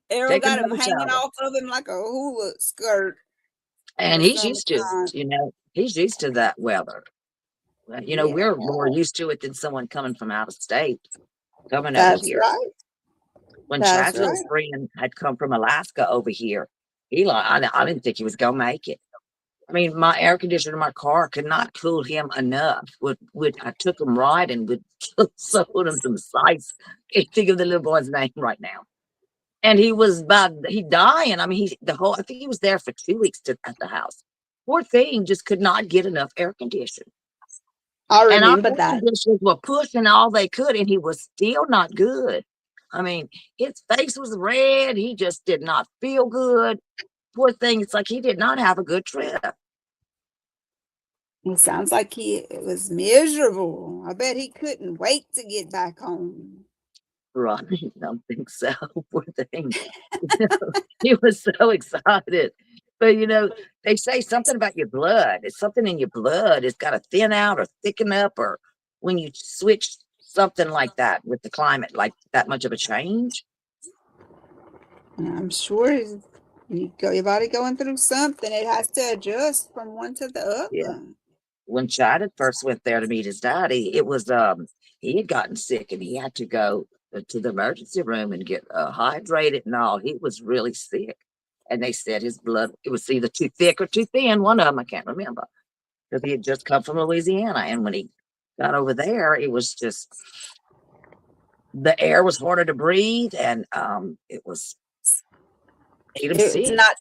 Errol Take got him another hanging shower. off of him like a hula skirt in And the he's used to it, summertime. he's used to that weather. Yeah, We're more used to it than someone coming from out of state, coming over that's here. right. When That's Chad's little right. friend had come from Alaska over here, I didn't think he was gonna make it. I mean, my air conditioner in my car could not cool him enough. Would I took him right and would sold him some sights. Can't think of the little boy's name right now. And he dying. I mean, I think he was there for 2 weeks at the house. Poor thing just could not get enough air conditioning. I And our remember air that. conditioners were pushing all they could, and he was still not good. I mean, his face was red. He just did not feel good. Poor thing. It's like he did not have a good trip. It sounds like he was miserable. I bet he couldn't wait to get back home. Right. I don't think so. Poor thing. He was so excited. But they say something about your blood. It's something in your blood. It's got to thin out or thicken up, or when you switch something like that with the climate, like that much of a change. I'm sure your body going through something. It has to adjust from one to the Yeah. other. When Chad had first went there to meet his daddy, it was he had gotten sick and he had to go to the emergency room and get hydrated and all. He was really sick. And they said his blood, it was either too thick or too thin. One of them, I can't remember, because he had just come from Louisiana. And when he got over there, it was just, the air was harder to breathe, and it made him It's sick. not.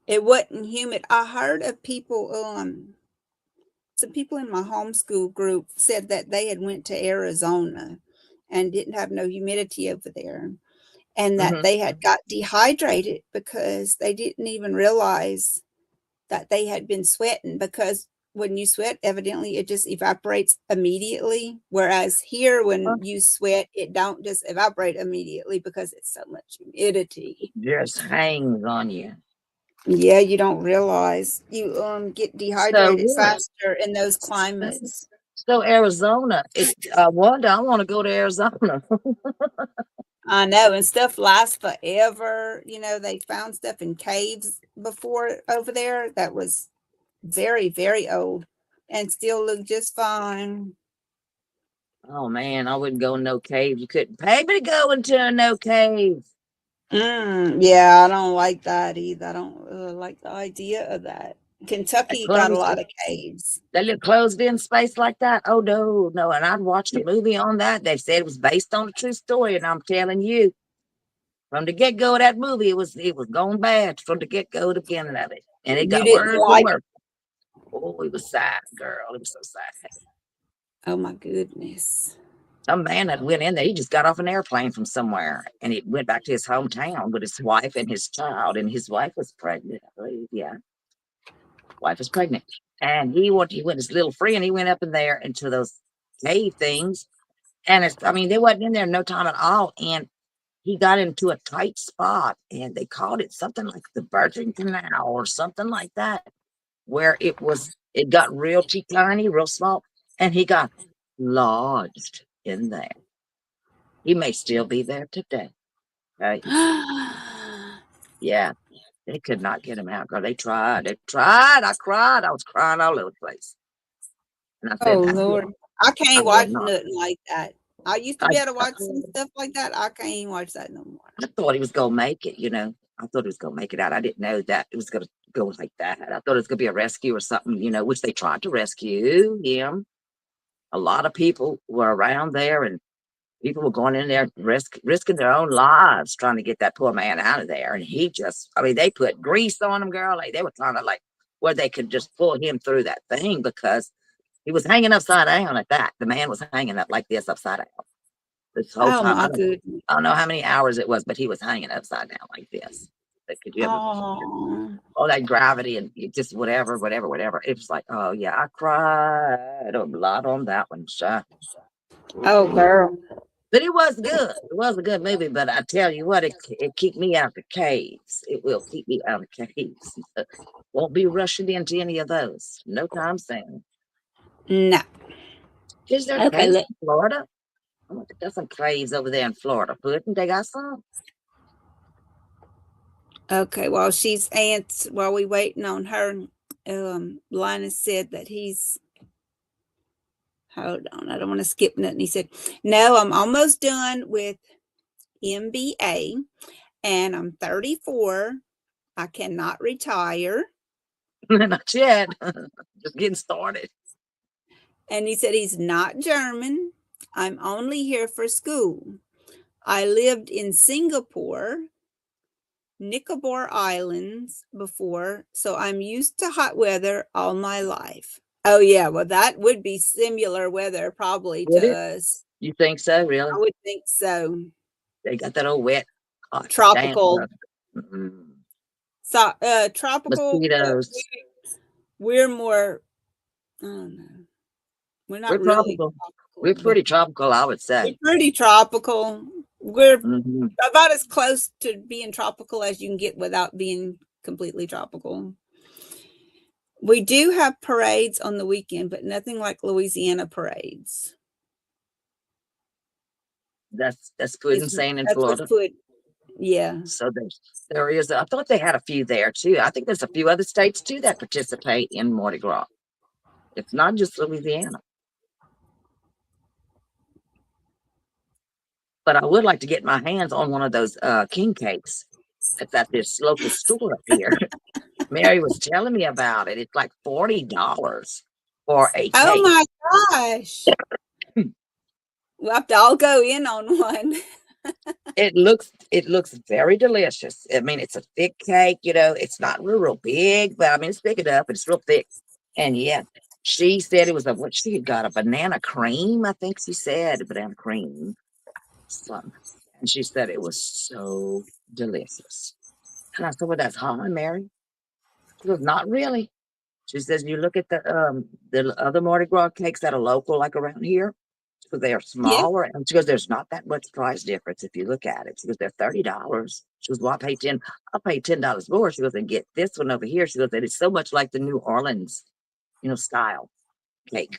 It wasn't humid. I heard of people. Some people in my homeschool group said that they had went to Arizona and didn't have no humidity over there, and that Hmm. they had got dehydrated because they didn't even realize that they had been sweating, because when you sweat, evidently it just evaporates immediately. Whereas here, when you sweat, it don't just evaporate immediately because it's so much humidity. Just hangs on you. Yeah, you don't realize you get So, dehydrated yeah. faster in those climates. So Arizona, Wanda, I want to go to Arizona. I know, and stuff lasts forever. They found stuff in caves before over there that was very, very old and still look just fine. Oh man, I wouldn't go in no cave. You couldn't pay me to go into a no cave. Yeah, I don't like that either. I don't like the idea of that. That Kentucky got a closed lot of caves. that little closed in space like that. Oh no, no. And I'd watched a movie on that. They said it was based on a true story, and I'm telling you, from the get go of that movie, it was going bad from the get go to the beginning of it, and it You got didn't worse and like. worse. Oh, it was sad, girl. It was so sad. Oh my goodness. Some man that went in there, he just got off an airplane from somewhere, and he went back to his hometown with his wife and his child, and his wife was pregnant, I believe. Yeah, wife was pregnant, and he went his little friend. He went up in there into those cave things, and I mean, they wasn't in there no time at all, and he got into a tight spot, and they called it something like the Virgin Canal or something like that, where it got real tiny, real small, and he got lodged in there. He may still be there today. Okay. Yeah, they could not get him out, girl. They tried. They tried. I cried. I was crying all over the place. And I Oh said, Lord. I I can't will watch not. nothing like that. I used to I, be able to I, watch some stuff like that. I can't even watch that no more. I thought he was gonna make it. I thought he was gonna make it out. I didn't know that it was gonna go like that. I thought it was gonna be a rescue or something, you know, which they tried to rescue him. A lot of people were around there, and people were going in there risking their own lives trying to get that poor man out of there. And he just, I mean, they put grease on him, girl. Like they were trying to like where they could just pull him through that thing because he was hanging upside down at that. The man was hanging up like this upside down this whole Oh time. my goodness. I don't know how many hours it was, but he was hanging upside down like this. But could you ever Oh, all that gravity and just whatever. It was like, oh yeah, I cried a lot on that one, shy. oh, girl. But it was good. It was a good movie. But I tell you what, it keep me out the caves. It will keep me out of the caves. Won't be rushing into any of those. No time soon. No. Is there Okay, caves in Florida? I wonder if there's some caves over there in Florida. Couldn't they got some? okay. While we waiting on her, Linus said that he's, hold on, I don't want to skip nothing. He said, no, I'm almost done with MBA and I'm 34. I cannot retire. Not yet. Just getting started. And he said he's not German. I'm only here for school. I lived in Singapore, Nicobar Islands before, so I'm used to hot weather all my life. Oh yeah, well that would be similar weather probably Would to it? us. You think so? Really? I would think so. They got that old wet, hot, Tropical. damp, mm, So tropical, but mosquitoes. we're more, I don't know. We're not We're really tropical. tropical, We're but pretty tropical, I would we're say. pretty tropical. We're Mhm. about as close to being tropical as you can get without being completely tropical. We do have parades on the weekend, but nothing like Louisiana parades. That's good and sane in That's what's Florida. put, yeah. So there is. I thought they had a few there too. I think there's a few other states too that participate in Mardi Gras. It's not just Louisiana. But I would like to get my hands on one of those king cakes that's at this local store up here. Mary was telling me about it. It's like $40 for a Oh cake. my gosh. We'll have to all go in on one. It looks very delicious. I mean, it's a thick cake, you know, it's not real big, but I mean it's big enough, but it's real thick. And yeah, she said it was what she had got a banana cream, I think she said, a banana cream. Something. And she said it was so delicious. And I said, well, that's hot, Mary. She goes, not really. She says, you look at the other Mardi Gras cakes that are local, like around here. So they are Yeah. smaller. And she goes, there's not that much price difference if you look at it. She goes, they're $30. She goes, well, I'll pay $10 more. She goes, and get this one over here. She goes, and it's so much like the New Orleans, you know, style cake.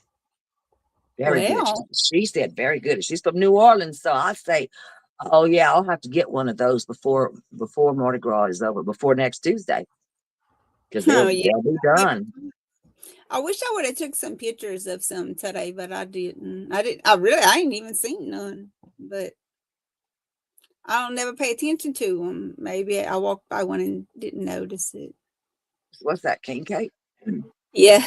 Very good. Well, She said very good. She's from New Orleans. So I say, oh yeah, I'll have to get one of those before Mardi Gras is over, before next Tuesday. Because oh yeah. they'll be done. I wish I would have took some pictures of some today, but I didn't. I ain't even seen none. But I don't never pay attention to them. Maybe I walked by one and didn't notice it. What's that, king cake? Yeah.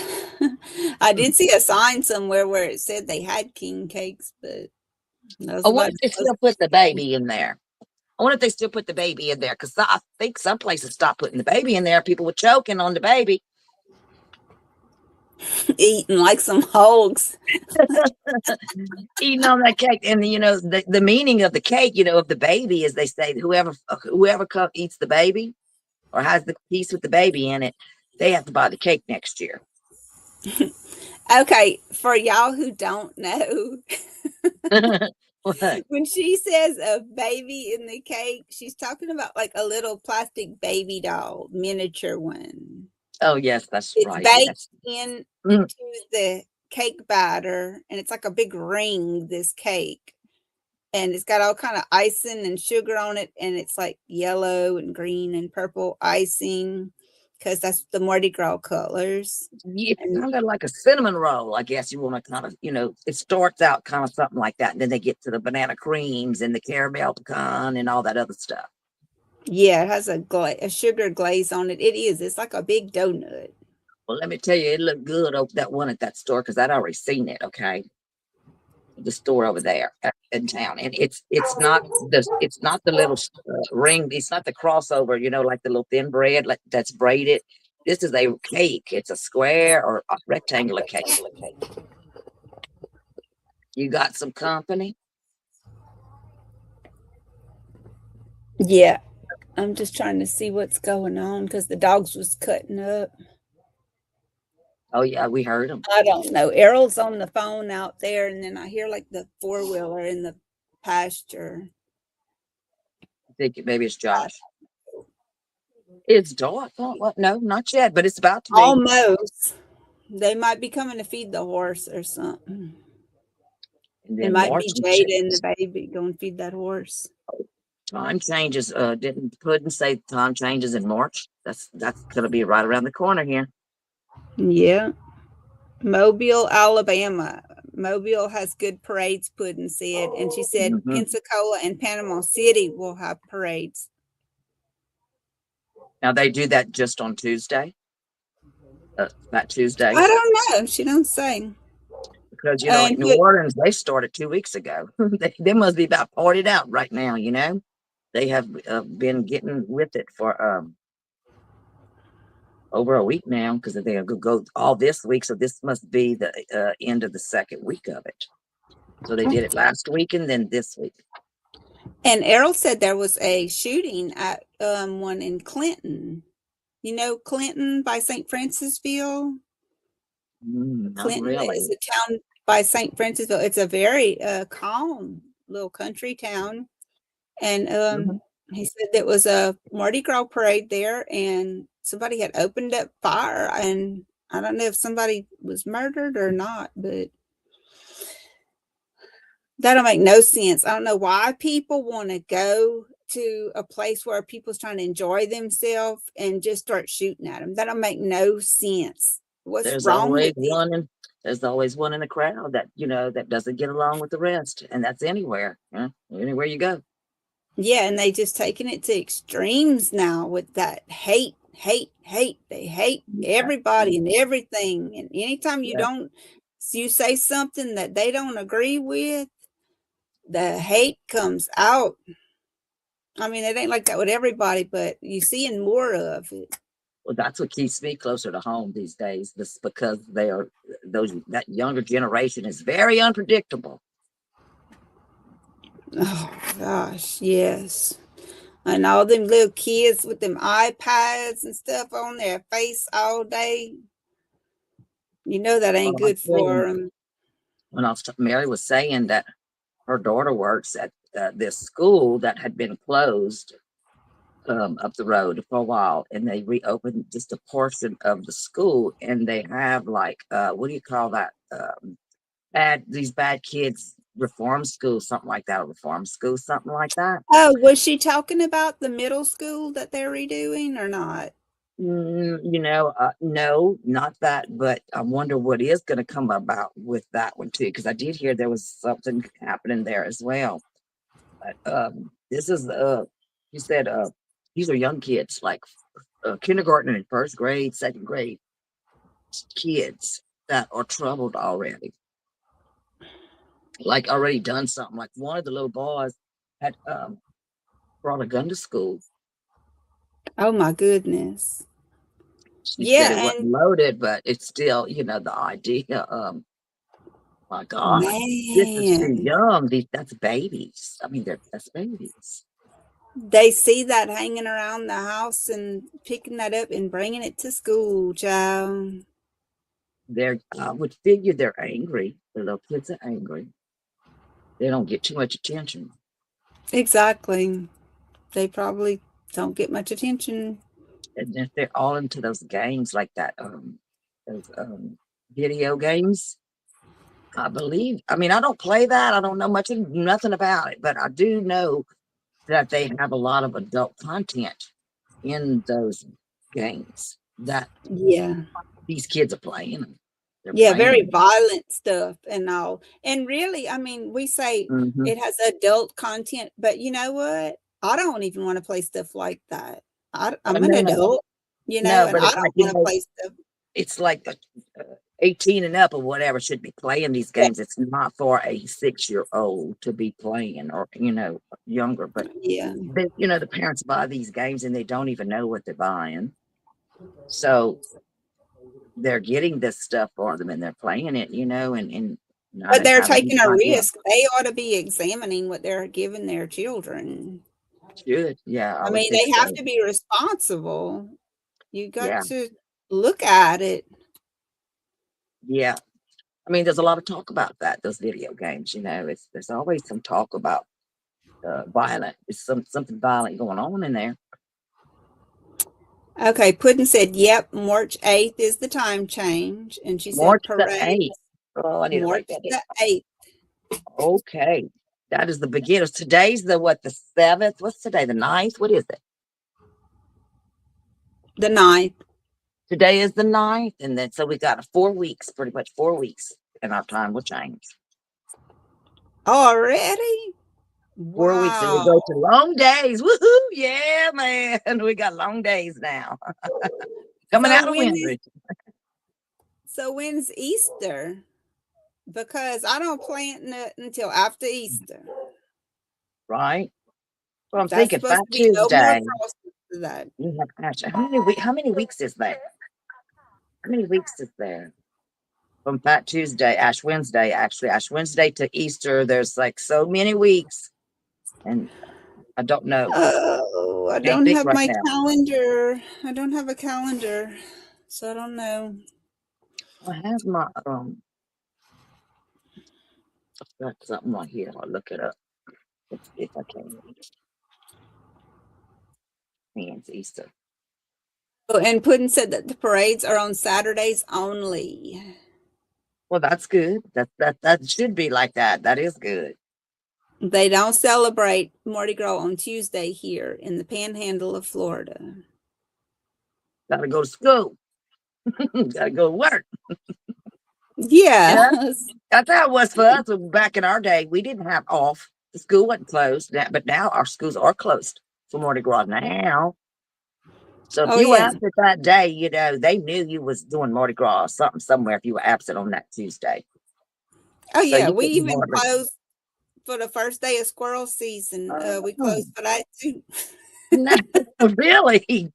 I did see a sign somewhere where it said they had king cakes, but I wonder if they still put the baby in there. I wonder if they still put the baby in there, because I think some places stopped putting the baby in there. People were choking on the baby. eating like some hogs. Eating on that cake. And you know, the meaning of the cake, you know, of the baby is they say whoever eats the baby or has the piece with the baby in it, they have to buy the cake next year. Okay, for y'all who don't know, when she says a baby in the cake, she's talking about like a little plastic baby doll, miniature one. Oh yes, that's It's right. baked Yes. into the cake batter, and it's like a big ring, this cake. And it's got all kind of icing and sugar on it, and it's like yellow and green and purple icing, because that's the Mardi Gras colors. Yeah, kind of like a cinnamon roll, I guess you want to kind of, you know, it starts out kind of something like that. And then they get to the banana creams and the caramel pecan and all that other stuff. Yeah, it has a sugar glaze on it. It is. It's like a big donut. Well, let me tell you, it looked good over that one at that store because I'd already seen it. Okay, the store over there in town, and it's not the little ring. It's not the crossover. You know, like the little thin bread like that's braided. This is a cake. It's a square or a rectangular cake. You got some company. Yeah. I'm just trying to see what's going on because the dogs was cutting up. Oh yeah, we heard them. I don't know. Errol's on the phone out there, and then I hear like the four-wheeler in the pasture. I think maybe it's Josh. It's dark. Oh, what? No, not yet, but it's about to be. Almost. They might be coming to feed the horse or something. And It then might March be Jada and the baby going to feed that horse. time changes. Didn't Puddin say time changes in March? That's gonna be right around the corner here. Yeah. Mobile, Alabama. Mobile has good parades, Puddin said. And she said Pensacola and Panama City will have parades. Now they do that just on Tuesday. That Tuesday. I don't know. She don't say. Because you know, like New Orleans, they started 2 weeks ago. they must be about partied out right now. You know, they have been getting with it for over a week now because they are going to go all this week. So this must be the end of the second week of it. So they did it last week and then this week. And Errol said there was a shooting at one in Clinton. You know, Clinton by St. Francisville? Clinton really. is a town by St. Francisville. It's a very calm little country town. And he said there was a Mardi Gras parade there and somebody had opened up fire. And I don't know if somebody was murdered or not, but that'll make no sense. I don't know why people want to go to a place where people's trying to enjoy themselves and just start shooting at them. That'll make no sense. What's wrong with it? There's always one in the crowd that, you know, that doesn't get along with the rest. And that's anywhere, anywhere you go. Yeah, and they just taking it to extremes now with that hate. They hate everybody and everything. And anytime you say something that they don't agree with, the hate comes out. I mean, it ain't like that with everybody, but you're seeing more of it. Well, that's what keeps me closer to home these days. This because that younger generation is very unpredictable. Oh gosh, yes. And all them little kids with them iPads and stuff on their face all day. You know that ain't good for them. When Mary was saying that her daughter works at this school that had been closed up the road for a while, and they reopened just a portion of the school, and they have like what do you call that? These bad kids reform school, something like that, something like that. Oh, was she talking about the middle school that they're redoing or not? You know, no, not that, but I wonder what is going to come about with that one too, because I did hear there was something happening there as well. But this is you said these are young kids, like kindergarten and first grade, second grade kids that are troubled already, like already done something. Like one of the little boys had brought a gun to school. Oh my goodness. She said it wasn't loaded, but it's still, you know, the idea. My God, this is too young. That's babies. I mean, that's babies. They see that hanging around the house and picking that up and bringing it to school, child. I would figure they're angry. The little kids are angry. They don't get too much attention. Exactly. They probably don't get much attention. And if they're all into those games like that, those video games, I believe. I mean, I don't play that. I don't know nothing about it, but I do know that they have a lot of adult content in those games that these kids are playing. Very violent stuff and all. And really, I mean, we say it has adult content, but you know what? I don't even want to play stuff like that. I'm an No, no, adult, no, and but I it's don't like, want to play stuff. it's like 18 and up or whatever should be playing these Yeah. games. It's not for a 6-year-old to be playing, or younger. But Yeah. the parents buy these games and they don't even know what they're buying. So they're getting this stuff for them and they're playing it, and not But they're having taking a any idea. risk. They ought to be examining what they're giving their children. Should, yeah, I I would mean, think they have so. to be responsible. You got Yeah, to look at it. yeah. I mean, there's a lot of talk about that. Those video games, there's always some talk about violent. It's something violent going on in there. Okay, Puddin said, "Yep, March 8th is the time change," and she said, March the "Parade 8th. Oh, I need to March write that the down. 8th, Okay. That is the beginners. Today's the 7th? What's today? The 9th? What is it? the 9th." Today is the 9th. And then so we got 4 weeks, pretty much 4 weeks, and our time will change. Already? 4 weeks, and we Wow. go to long days. Woohoo! Yeah, man. We got long days now. Coming out of winter. So when's Easter? Because I don't plant nothing until after Easter. Right? Well, I'm That's thinking supposed Fat to be no more Tuesday. frost to that. You have Ash. How many weeks is that? How many weeks is there? From Fat Tuesday, Ash Wednesday, actually, Ash Wednesday to Easter, there's like so many weeks. And I don't know. Oh, I Can't don't think have right my now. calendar. I don't have a calendar, so I don't know. I have my I've got something right here. I'll look it up. Let's see if I can. It's Easter. Oh, and Puddin said that the parades are on Saturdays only. Well, that's good. That should be like that. That is good. They don't celebrate Mardi Gras on Tuesday here in the Panhandle of Florida. Gotta go to school. Gotta go to work. Yeah. That's how it was for us back in our day. We didn't have off. The school wasn't closed, but now our schools are closed for Mardi Gras now. So if Oh, you were yeah. absent that day, they knew you was doing Mardi Gras or something somewhere if you were absent on that Tuesday. Oh, So yeah. you We couldn't even hardly. closed for the first day of squirrel season. We Oh, closed for that too. no, really?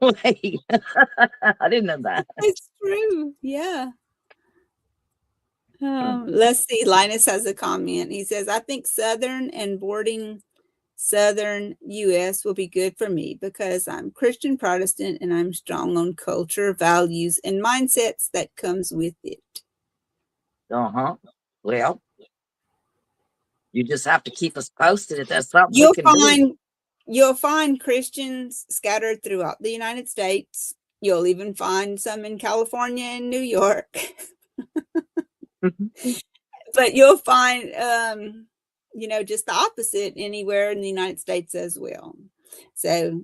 Wait, I didn't know that. It's true. Yeah. Let's see. Linus has a comment. He says, "I think Southern and boarding Southern U.S. will be good for me because I'm Christian Protestant and I'm strong on culture, values, and mindsets that comes with it." Uh-huh. Well, you just have to keep us posted if there's something we You'll can do. find you'll find Christians scattered throughout the United States. You'll even find some in California and New York. But you'll find just the opposite anywhere in the United States as well. So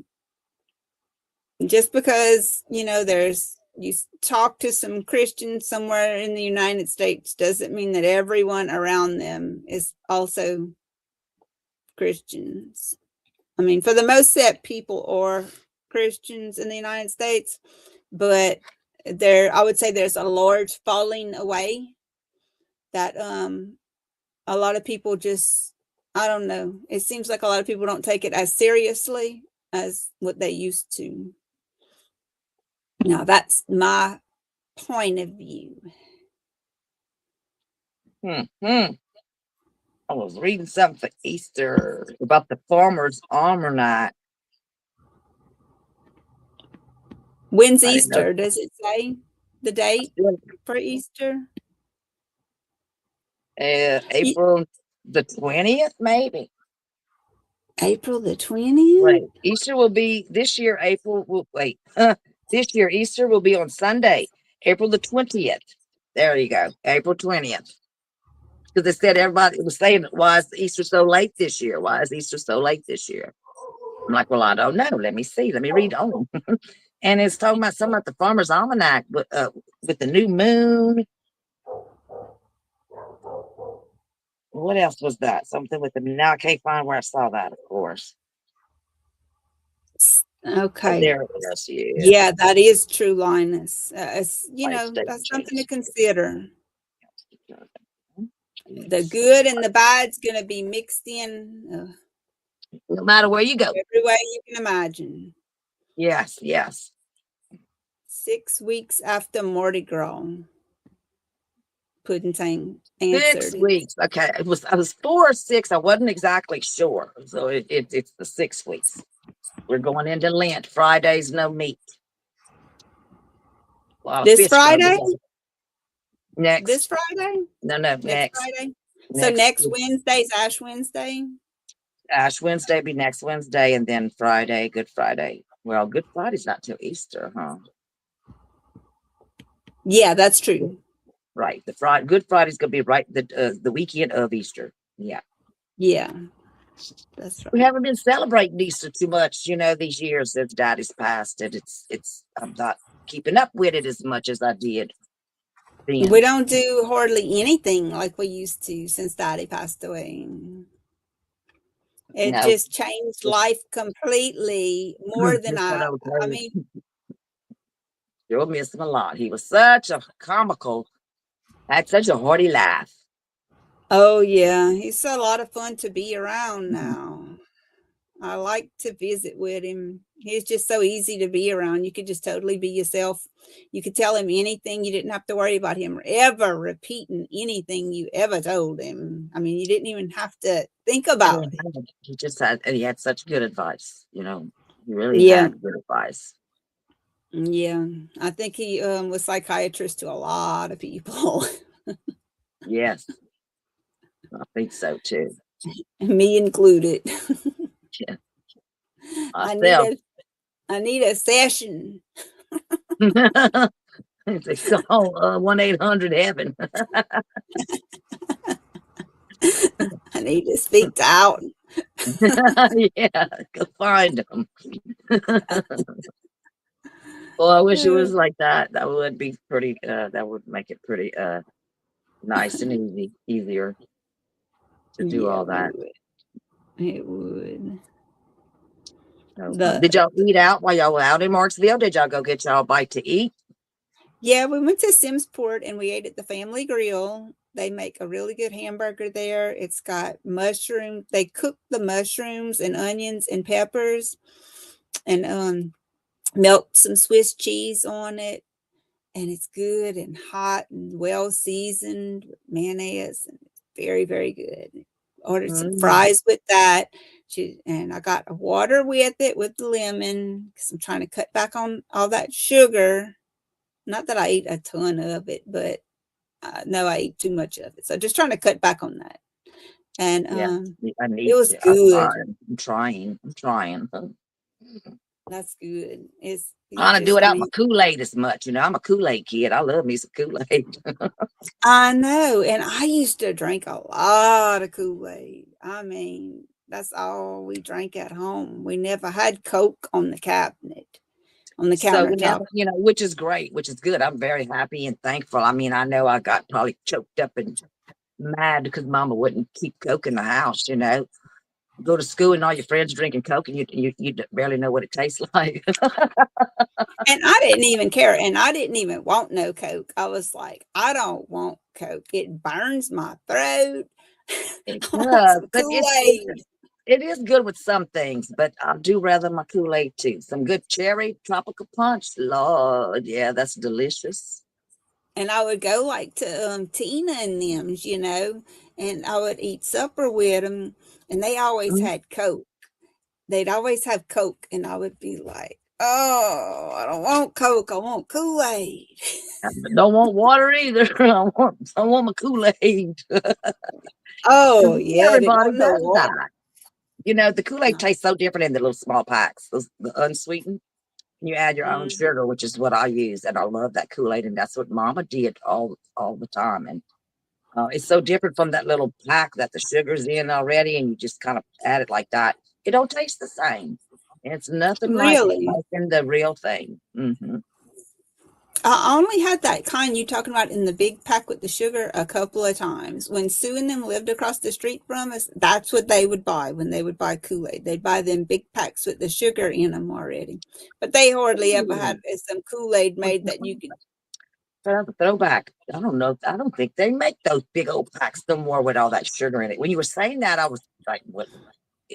just because there's you talk to some Christians somewhere in the United States doesn't mean that everyone around them is also Christians. I mean, for the most set, people are Christians in the United States, but I would say there's a large falling away that a lot of people just, I don't know. It seems like a lot of people don't take it as seriously as what they used to. Now, that's my point of view. I was reading something for Easter about the Farmer's Almanac. When's I didn't know. Easter? Does it say the date for Easter? April the 20th, maybe. April the 20th? Wait, Easter will be this year. This year Easter will be on Sunday, April the 20th. There you go, April 20th. Because they said everybody was saying, "Why is Easter so late this year? Why is Easter so late this year?" I'm like, "Well, I don't know. Let me see. Let me read on." And it's talking about something about the Farmer's Almanac with the new moon. What else was that? Something with the, now I can't find where I saw that, of course. Okay. There it is. Yeah. Yeah, that is true, Linus. It's, Life stage that's something to change. consider. The good and the bad's going to be mixed in No matter where you go. every way you can imagine. Yes, yes. 6 weeks after Mardi Gras, Pudding 6 answered. weeks. Okay. I was 4 or 6. I wasn't exactly sure. So it's the 6 weeks. We're going into Lent. Fridays, no meat. A lot of This fish going Friday? together. Next. This Friday? No, Next next. Friday? So next Wednesday's Ash Wednesday? Ash Wednesday be next Wednesday, and then Friday, Good Friday. Well, Good Friday's not till Easter, huh? Yeah, that's true. Right. Good Friday's gonna be right the weekend of Easter. Yeah. Yeah, that's right. We haven't been celebrating Easter too much, these years since Daddy's passed, and I'm not keeping up with it as much as I did then. We don't do hardly anything like we used to since Daddy passed away. It No. just changed life completely more than I mean, you'll miss him a lot. He was such a had such a hearty laugh. oh yeah, he's a lot of fun to be around now. I like to visit with him. He's just so easy to be around. You could just totally be yourself. You could tell him anything. You didn't have to worry about him ever repeating anything you ever told him. I mean, you didn't even have to think about it. He had such good advice, He really had good advice. Yeah, I think he was psychiatrist to a lot of people. Yes, I think so too. Me included. Yeah. I need a session. They call 1-800-HEAVEN. I need to speak to Alton. Yeah, go find him. Well, I wish it was like that. That would be pretty. That would make it pretty nice and easier to do all that. It would. Did y'all eat out while y'all were out in Marksville? Did y'all go get y'all a bite to eat? Yeah, we went to Simsport and we ate at the Family Grill. They make a really good hamburger there. It's got mushrooms. They cook the mushrooms and onions and peppers and melt some Swiss cheese on it. And it's good and hot and well seasoned with mayonnaise, and it's very, very good. Ordered some fries with that. And I got a water with it with the lemon because I'm trying to cut back on all that sugar. Not that I eat a ton of it, but no, I eat too much of it. So just trying to cut back on that. And it was good. I'm trying. That's good. I don't do it out my Kool-Aid as much. I'm a Kool-Aid kid. I love me some Kool-Aid. I know. And I used to drink a lot of Kool-Aid. I mean, that's all we drank at home. We never had Coke on the cabinet, on the countertop. So, which is great, which is good. I'm very happy and thankful. I mean, I know I got probably choked up and mad because Mama wouldn't keep Coke in the house, Go to school and all your friends drinking Coke and you barely know what it tastes like. And I didn't even care. And I didn't even want no Coke. I was like, I don't want Coke. It burns my throat. It does, but it is good with some things, but I do rather my Kool-Aid too. Some good cherry tropical punch. Lord, yeah, that's delicious. And I would go like to Tina and them's, and I would eat supper with them, and they always had Coke. They'd always have Coke, and I would be like, oh, I don't want Coke. I want Kool-Aid. I don't want water either. I want my Kool-Aid. Oh, yeah. Everybody knows that. The Kool-Aid tastes so different in the little small packs, the unsweetened. You add your own sugar, which is what I use, and I love that Kool-Aid, and that's what Mama did all the time. And it's so different from that little pack that the sugar's in already, and you just kind of add it like that. It don't taste the same. It's nothing like the real thing. Mm-hmm. I only had that kind you talking about in the big pack with the sugar a couple of times. When Sue and them lived across the street from us, that's what they would buy when they would buy Kool-Aid. They'd buy them big packs with the sugar in them already. But they hardly ever had Ooh, some Kool-Aid made that you could. throwback. I don't know. I don't think they make those big old packs no more with all that sugar in it. When you were saying that, I was like, what?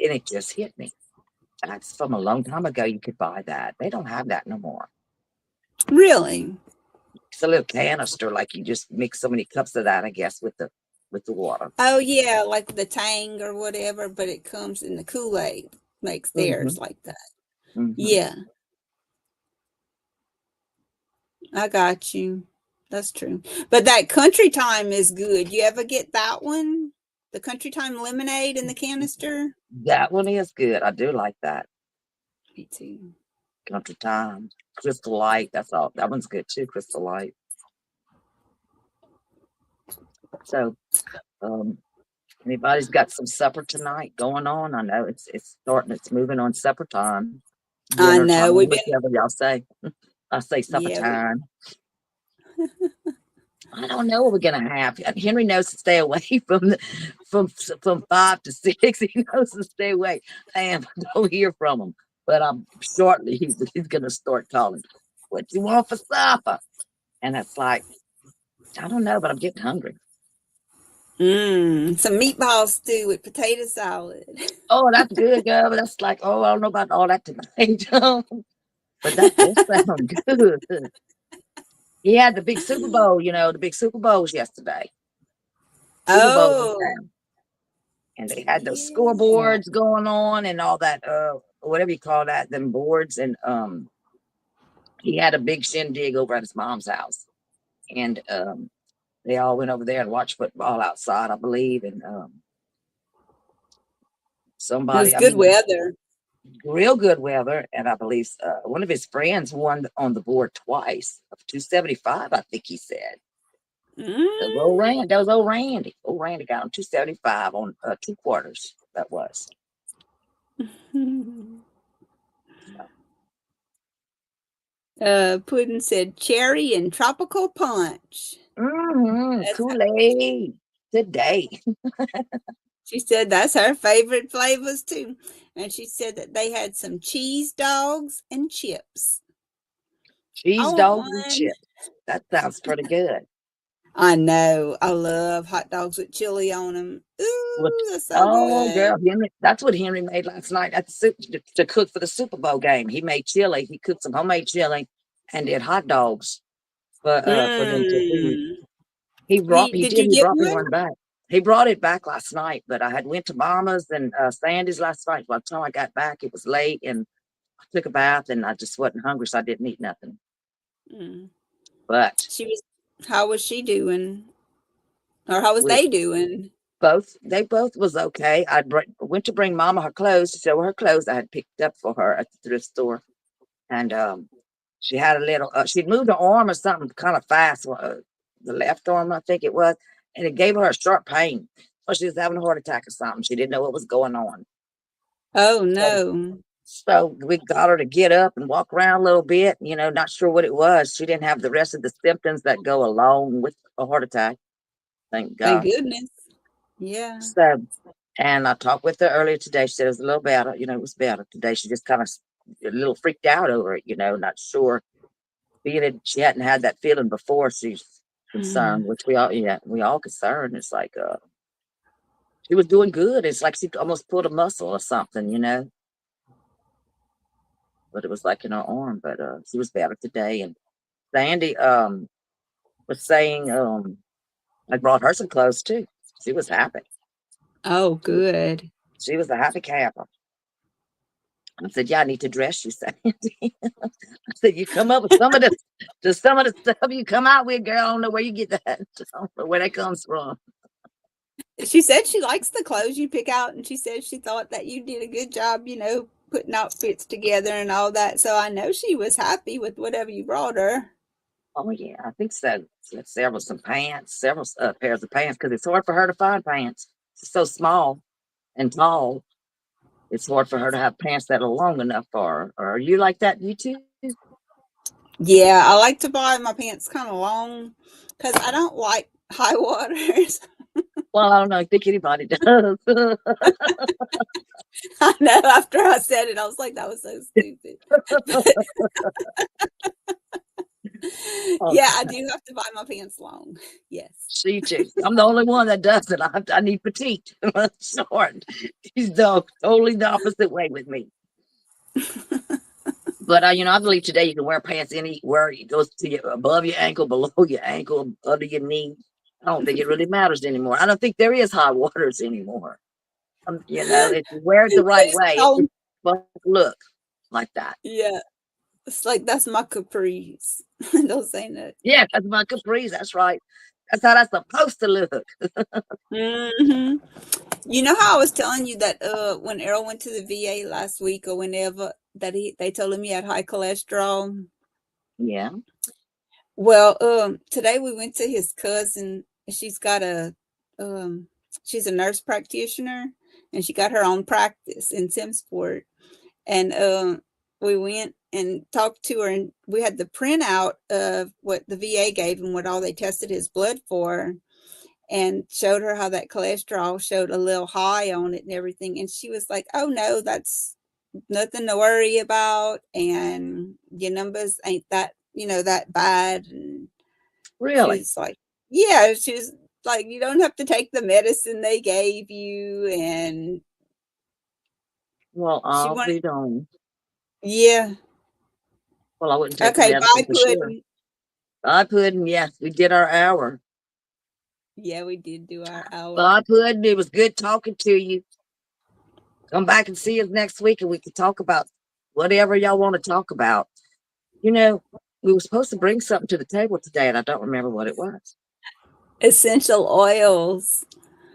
And it just hit me. That's from a long time ago. You could buy that. They don't have that no more. Really? It's a little canister, like you just mix so many cups of that, I guess, with the water. Oh yeah, like the Tang or whatever, but it comes in the Kool-Aid makes Hmm. theirs like that. Hmm. Yeah, I got you. That's true. But that Country Time is good. You ever get that one? The Country Time lemonade in the canister? That one is good. I do like that. Me too. Country Time, Crystal Light. That's all. That one's good too. Crystal Light. So, um, anybody's got some supper tonight going on? I know it's starting. It's moving on supper time, I dinner time, know. We've been, whichever y'all say. I say supper yeah, we, time. I don't know what we're gonna have. Henry knows to stay away from 5 to 6. He knows to stay away. I don't hear from him. But shortly he's gonna start calling. What you want for supper? And it's like, I don't know, but I'm getting hungry. some meatball stew with potato salad. Oh, that's good, girl. But that's like, oh, I don't know about all that tonight. But that does sound good. He had the big Super Bowl, the big Super Bowls yesterday. Super Bowl was Oh, down. And they had those yeah. scoreboards going on and all that, whatever you call that, them boards. And he had a big shindig over at his mom's house. And they all went over there and watched football outside, I believe. And It was somebody, I good mean, weather. real good weather. And I believe one of his friends won on the board twice of 275, I think he said. Mm. That was old Randy. Old Randy got him 275 on 2 quarters. That was. Puddin said cherry and tropical punch. That's how, Kool-Aid today. she said that's her favorite flavors too. And she said that they had some cheese dogs and chips. I Cheese want dogs and one. chips. That sounds pretty good. I know. I love hot dogs with chili on them. What? Ooh, that's so Oh, girl, good. Henry. That's what Henry made last night at the to cook for the Super Bowl game. He made chili. He cooked some homemade chili and did hot dogs for them to eat. Mm. He Did did. you He get brought me one? one back. He brought it back last night, but I had went to Mama's and Sandy's last night. By the time I got back, it was late, and I took a bath, and I just wasn't hungry, so I didn't eat nothing. Mm. But She was, how was she doing? Or how was we they doing? they both was okay. Went to bring Mama her clothes to show her clothes I had picked up for her at the thrift store, and she had a little. She'd moved her arm or something kind of fast, the left arm, I think it was, and it gave her a sharp pain. So she was having a heart attack or something. She didn't know what was going on. Oh So, no. so we got her to get up and walk around a little bit. Not sure what it was. She didn't have the rest of the symptoms that go along with a heart attack. Thank Thank God. goodness. Yeah. So, and I talked with her earlier today. She said it was a little better. It was better today. She just kind of a little freaked out over it. Not sure. Feeling she hadn't had that feeling before. She's concerned, which we all concerned. It's like she was doing good. It's like she almost pulled a muscle or something. But it was like in her arm. But she was better today. And Sandy was saying I brought her some clothes too. She was happy. Oh, good. She was a happy camper. I said, "Yeah, I need to dress you, Sandy." I said, "You come up with some of the stuff you come out with, girl. I don't know where you get that. I don't know where that comes from." She said she likes the clothes you pick out, and she said she thought that you did a good job, putting outfits together and all that. So I know she was happy with whatever you brought her. Oh yeah, I think so. Several pairs of pants because it's hard for her to find pants. She's so small and tall. It's hard for her to have pants that are long enough for her. Or are you like that, you too? Yeah, I like to buy my pants kind of long because I don't like high waters. Well, I don't know. I think anybody does. I know after I said it, I was like, that was so stupid. But Oh, yeah, I do have to buy my pants long. Yes. she too. I'm the only one that does it. I need petite, short. She's totally the opposite way with me. But I believe today you can wear pants anywhere. It goes to your above your ankle, below your ankle, under your knee. I don't think it really matters anymore. I don't think there is high waters anymore. If you wear it the They right used to way, call it 'em- just won't look like that. yeah, it's like that's my capris. Don't say that. Yeah, that's my capris. That's right. That's how that's supposed to look. Hmm. You know how I was telling you that when Errol went to the VA last week or whenever that they told him he had high cholesterol. Yeah. Well, today we went to his cousin. She's got um, she's a nurse practitioner, and she got her own practice in Simsport. And we went and talked to her, and we had the printout of what the VA gave him, what all they tested his blood for, and showed her how that cholesterol showed a little high on it and everything. And she was like, "Oh no, that's nothing to worry about, and your numbers ain't that that bad." And Really? she's like, "Yeah," she's like, "You don't have to take the medicine they gave you," and Well, she I'll wanted, be done. yeah, Well, I wouldn't take the okay, medicine bye, for sure. Puddin'. Bye, Puddin'. Yes, we did our hour. Yeah, we did do our hour. Bye, Puddin'. It was good talking to you. Come back and see us next week and we can talk about whatever y'all want to talk about. You know, we were supposed to bring something to the table today and I don't remember what it was. Essential oils.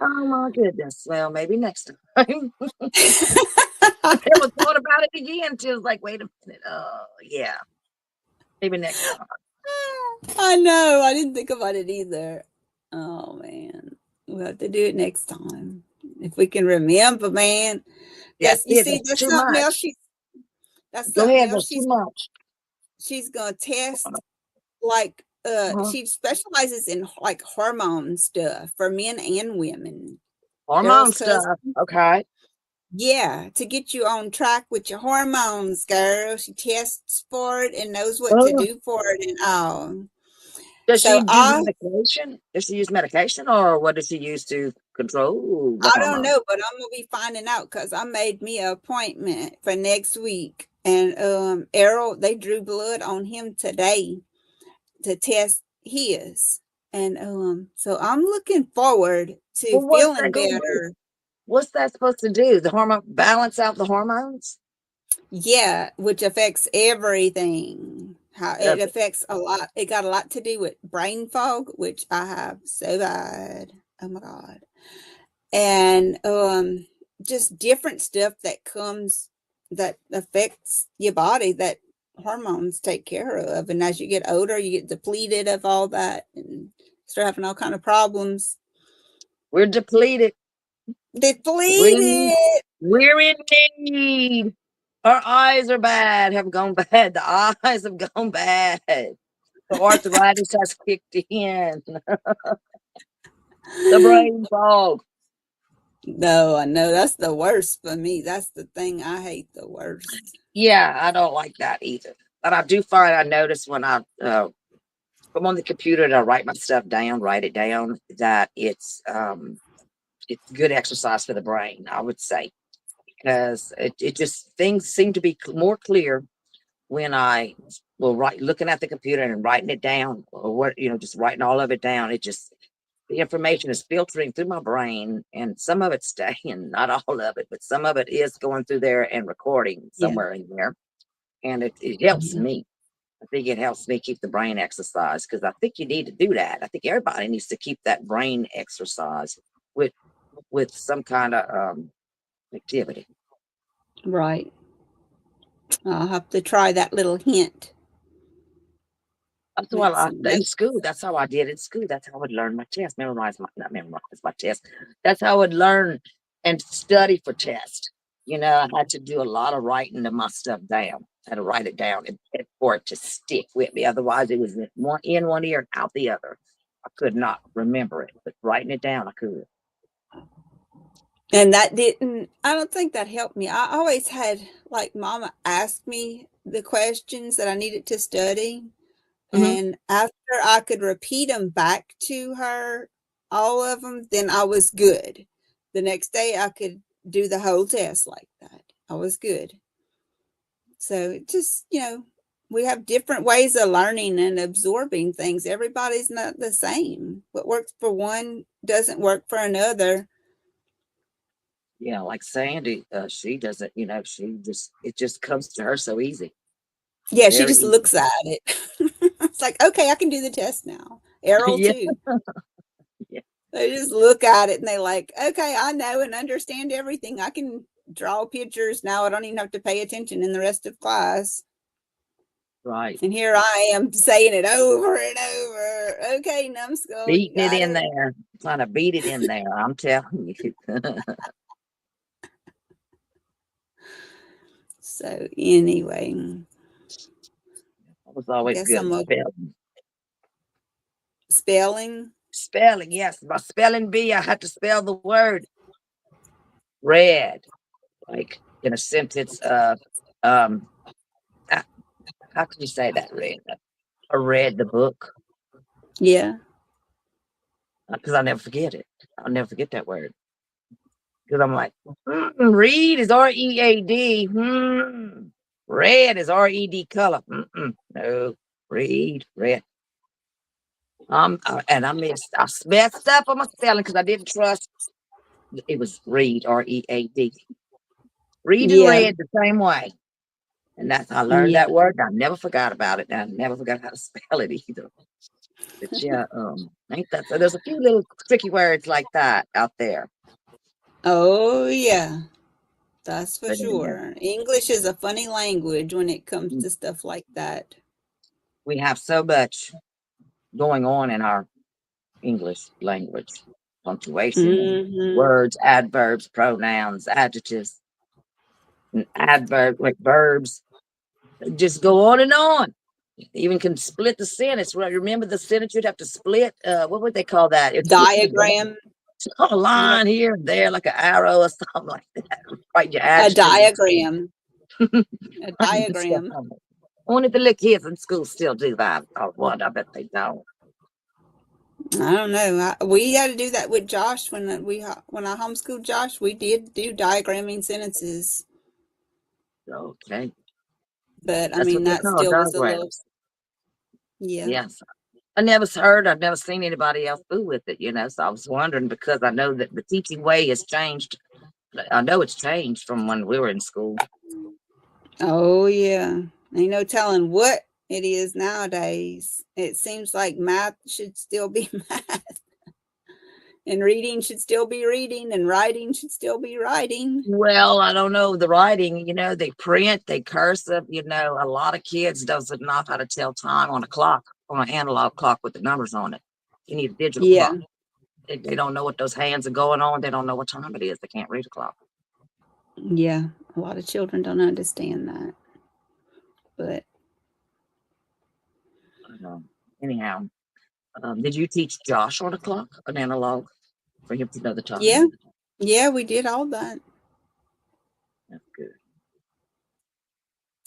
Oh my goodness. Well, maybe next time. I was thought about it again. She was like, wait a minute. Oh, yeah. Maybe next time. I know. I didn't think about it either. Oh man, we'll have to do it next time if we can remember, man. Yeah, Because you yeah, see, that's that's too something else. much. That's Go something ahead, else. that's too much. She's gonna test like Uh-huh. she specializes in like hormone stuff for men and women. Hormone Errol's cousin. stuff. Okay. Yeah, to get you on track with your hormones, girl. She tests for it and knows what to Oh, do for it and all. does she So use medication? Does she use medication or what does she use to control the I don't hormone? know, but I'm gonna be finding out because I made me an appointment for next week. And Errol, they drew blood on him today to test his. And so I'm looking forward to Well, what's feeling that going to do? better. What's that supposed to do? The hormone balance out the hormones? Yeah, which affects everything. How it Does it? affects a lot. It got a lot to do with brain fog, which I have so bad. Oh my God. And just different stuff that comes that affects your body that hormones take care of. And as you get older, you get depleted of all that and start having all kind of problems. We're depleted. We, Depleted. we're in need. Our eyes are bad, have gone bad. The eyes have gone bad. The arthritis has kicked in. The brain fog. No, I know that's the worst for me. That's the thing I hate the worst. Yeah, I don't like that either. But I do find I notice when I'm on the computer and I write my stuff down, write it down, that it's good exercise for the brain, I would say, because it just things seem to be more clear when I will write looking at the computer and writing it down or what just writing all of it down. It just the information is filtering through my brain and some of it's staying, not all of it, but some of it is going through there and recording Yeah. somewhere in there. And it helps Mhm. me. I think it helps me keep the brain exercise because I think you need to do that. I think everybody needs to keep that brain exercise with some kind of activity. Right. I'll have to try that little hint That's what next in next school. That's how I did in school. That's how I would learn my test, memorize my not memorize my test. That's how I would learn and study for test. I had to do a lot of writing of my stuff down. I had to write it down for it to stick with me. Otherwise, it was in one ear and out the other. I could not remember it, but writing it down, I could. And I don't think that helped me. I always had, like, Mama ask me the questions that I needed to study. And after I could repeat them back to her, all of them, then I was good. The next day I could do the whole test like that. I was good. So it just, we have different ways of learning and absorbing things. Everybody's not the same. What works for one doesn't work for another. Yeah, like Sandy, she doesn't, it just comes to her so easy. Yeah, she just looks at it. It's like, okay, I can do the test now. Errol too. Yeah. They just look at it and they like, okay, I know and understand everything. I can draw pictures now. I don't even have to pay attention in the rest of class. Right. And here I am saying it over and over. Okay, numbskull. Beating it in there. Trying to beat it in there. I'm telling you. So anyway. I was always good at spelling. Spelling, yes. My spelling bee, I had to spell the word red. Like in a sentence of how could you say that, red? I read the book. Yeah. Because I'll never forget it. I'll never forget that word. Because I'm like, read is R-E-A-D. Red is R-E-D color. No, read, red. And I messed up on my spelling because I didn't trust. It was read, R-E-A-D. Read and read the same way. And that's how I learned that word. I never forgot about it. And I never forgot how to spell it either. But yeah, ain't that so? There's a few little tricky words like that out there. Oh yeah, that's for sure. English is a funny language when it comes to stuff like that. We have so much going on in our English language. Punctuation, words, adverbs, pronouns, adjectives, and adverbs, like verbs, just go on and on. Even can split the sentence. Remember the sentence you'd have to split? What would they call that? It's diagram. A line here and there, like an arrow or something like that. Right, your a diagram. A diagram. Only the little kids in school still do that. Or what? I bet they don't. I don't know. We had to do that with Josh when I homeschooled Josh. We did do diagramming sentences. Okay. But I mean, that still was a little. Yeah. Yes. I've never seen anybody else do with it, so I was wondering because I know that the teaching way has changed. I know it's changed from when we were in school. Oh, yeah. Ain't no telling what it is nowadays. It seems like math should still be math. And reading should still be reading, and writing should still be writing. Well, I don't know. The writing, they print, they cursive, a lot of kids doesn't know how to tell time on a clock, on an analog clock with the numbers on it. You need a digital clock. They don't know what those hands are going on. They don't know what time it is. They can't read a clock. Yeah, a lot of children don't understand that. But anyhow, did you teach Josh on a clock, an analog, for him to know the time? Yeah, we did all that. That's good.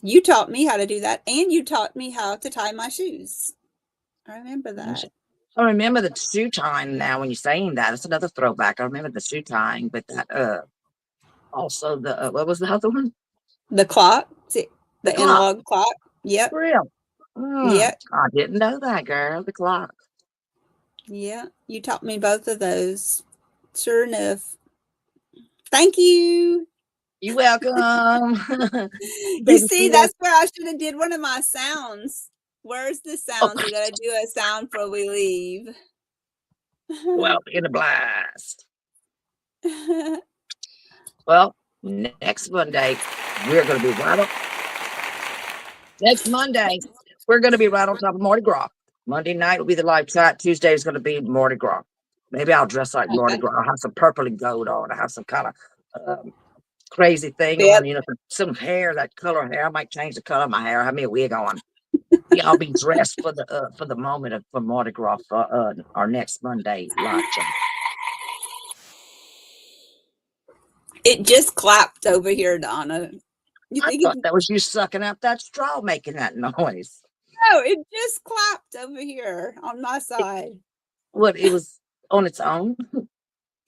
You taught me how to do that, and you taught me how to tie my shoes. I remember that. I remember the shoe tying now when you're saying that. It's another throwback. I remember the shoe tying, but that also the what was the other one? The clock. The analog clock. Yep. For real. Yep. I didn't know that, girl. The clock. Yeah, you taught me both of those. Sure enough. Thank you. You're welcome. You see, that's where I should have did one of my sounds. Where's the sound? We gotta do a sound before we leave. Well, in a blast. Well, next Monday, we're going to be right on. Next Monday, we're going to be right on top of Mardi Gras. Monday night will be the live chat. Tuesday is going to be Mardi Gras. Maybe I'll dress like Mardi Gras. I'll have some purple and gold on. I have some kind of crazy thing Yep. on, some hair, that color hair. I might change the color of my hair. Have me a wig on. Yeah, I'll be dressed for the moment of for Mardi Gras for our next Monday lunch. It just clapped over here, Donna. You I think thought that was you sucking out that straw making that noise. no, it just clapped over here on my side. What, it was on its own? Yeah,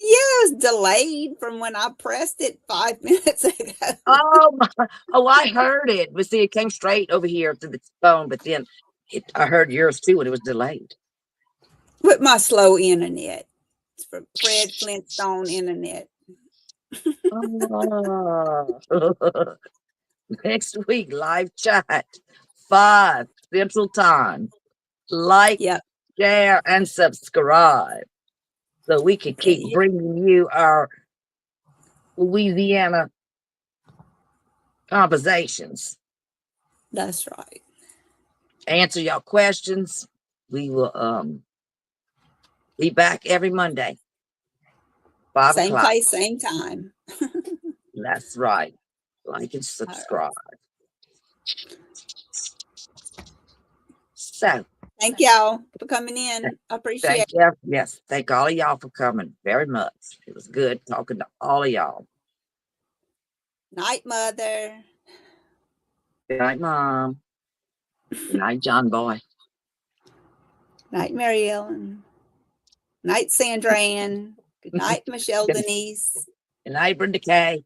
it was delayed from when I pressed it 5 minutes ago. Oh, I heard it. But see, it came straight over here to the phone, but then I heard yours too, and it was delayed. With my slow internet. It's from Fred Flintstone internet. Next week, live chat, 5 Central Time. Like, Yep. share, and subscribe so we can keep bringing you our Louisiana conversations. That's right. Answer your questions. We will be back every Monday, 5 Same o'clock. place, same time. That's right. Like and subscribe. So thank y'all for coming in. I appreciate thank you. Yes, thank all of y'all for coming very much. It was good talking to all of y'all. Night, Mother. Good night, Mom. Good night, John Boy. Night, Mary Ellen. Night, Sandra Ann. Good night, Michelle Denise. Good night, Brenda Kay.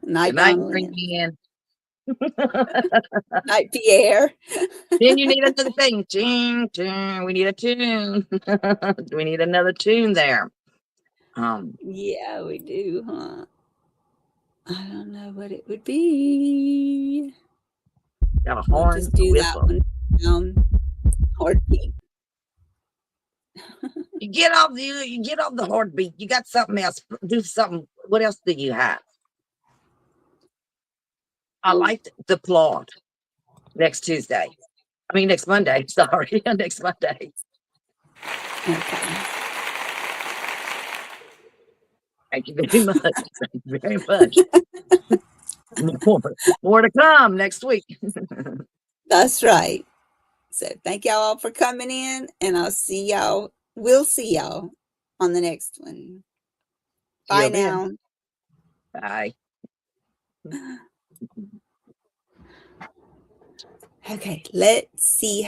Night, Good night, Donna. Ann. Night, Pierre. Then you need another thing. Ching, ching. We need a tune. We need another tune there. Yeah, we do, huh? I don't know what it would be. Got a horn. We'll just do whistle. that one. Heartbeat. You get off the heartbeat. You got something else. Do something. What else do you have? I like the plot next Tuesday. I mean, next Monday. Sorry, next Monday. Okay. Thank you very much. Thank you very much. More to come next week. That's right. So thank y'all all for coming in, and I'll see y'all. We'll see y'all on the next one. Bye now. Bye. Okay, let's see